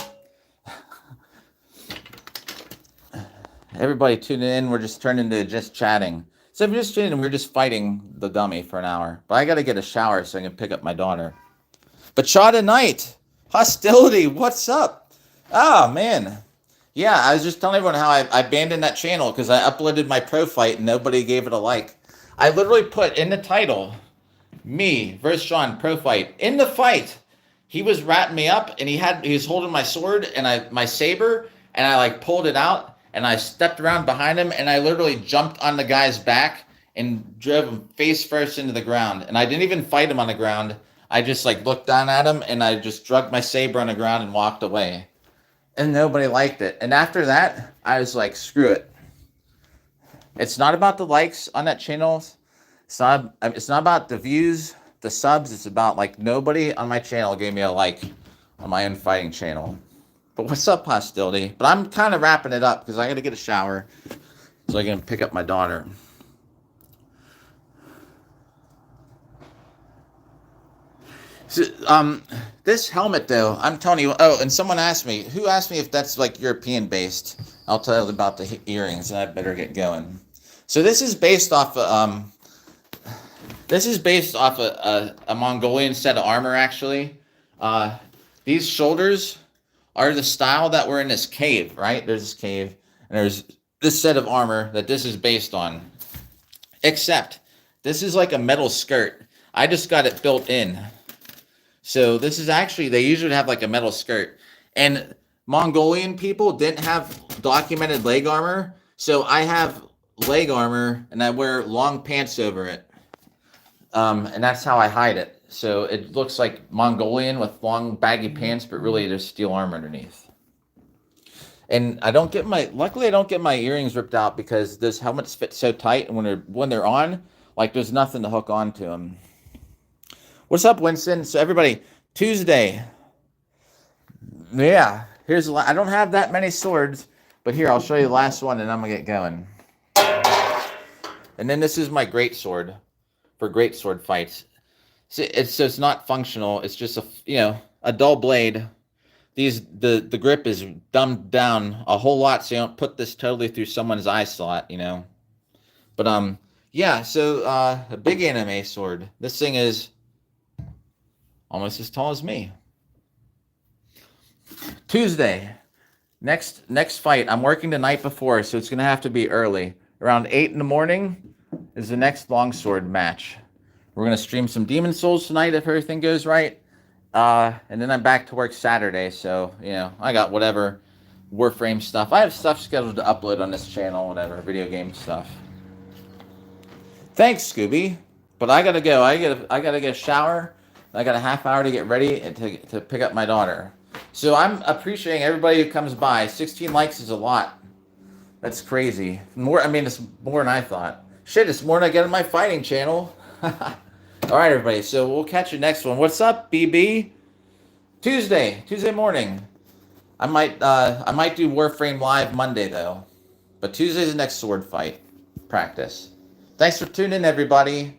Everybody tuning in. We're just turning into just chatting. So if you're just tuning in, we're just fighting the dummy for an hour. But I got to get a shower so I can pick up my daughter. But Shaw tonight, hostility, what's up? Oh, man. Yeah, I was just telling everyone how I abandoned that channel because I uploaded my pro fight and nobody gave it a like. I literally put in the title, me versus Sean pro fight. In the fight, he was wrapping me up and he was holding my sword and my saber, and I like pulled it out and I stepped around behind him and I literally jumped on the guy's back and drove him face first into the ground. And I didn't even fight him on the ground. I just like looked down at him and I just drug my saber on the ground and walked away. And nobody liked it. And after that, I was like, screw it. It's not about the likes on that channel. It's not about the views, the subs. It's about like nobody on my channel gave me a like on my own fighting channel. But what's up, hostility? But I'm kind of wrapping it up because I got to get a shower so I can pick up my daughter. So, this helmet though, I'm telling you. Oh, and someone asked me. Who asked me if that's like European based? I'll tell you about the earrings, and I better get going. So this is based off. This is based off a Mongolian set of armor. Actually, these shoulders are the style that were in this cave. Right? There's this cave, and there's this set of armor that this is based on. Except this is like a metal skirt. I just got it built in. So this is actually, they usually have like a metal skirt. And Mongolian people didn't have documented leg armor. So I have leg armor and I wear long pants over it. And that's how I hide it. So it looks like Mongolian with long baggy pants, but really there's steel armor underneath. And luckily I don't get my earrings ripped out because those helmets fit so tight. And when they're on, like there's nothing to hook onto them. What's up, Winston? So everybody, Tuesday. Yeah, I don't have that many swords, but here, I'll show you the last one and I'm gonna get going. And then this is my great sword for great sword fights. So it's not functional. It's just a dull blade. The grip is dumbed down a whole lot so you don't put this totally through someone's eye slot, But yeah, so a big anime sword. This thing is almost as tall as me. Tuesday, next fight. I'm working the night before, so it's gonna have to be early. Around 8 in the morning is the next Longsword match. We're gonna stream some Demon Souls tonight if everything goes right. And then I'm back to work Saturday, so I got whatever Warframe stuff. I have stuff scheduled to upload on this channel, whatever video game stuff. Thanks, Scooby. But I gotta go. I gotta get a shower. I got a half hour to get ready to pick up my daughter. So I'm appreciating everybody who comes by. 16 likes is a lot. That's crazy. It's more than I thought. Shit, it's more than I get on my fighting channel. All right, everybody. So we'll catch you next one. What's up, BB? Tuesday morning. I might do Warframe Live Monday though. But Tuesday's the next sword fight practice. Thanks for tuning in, everybody.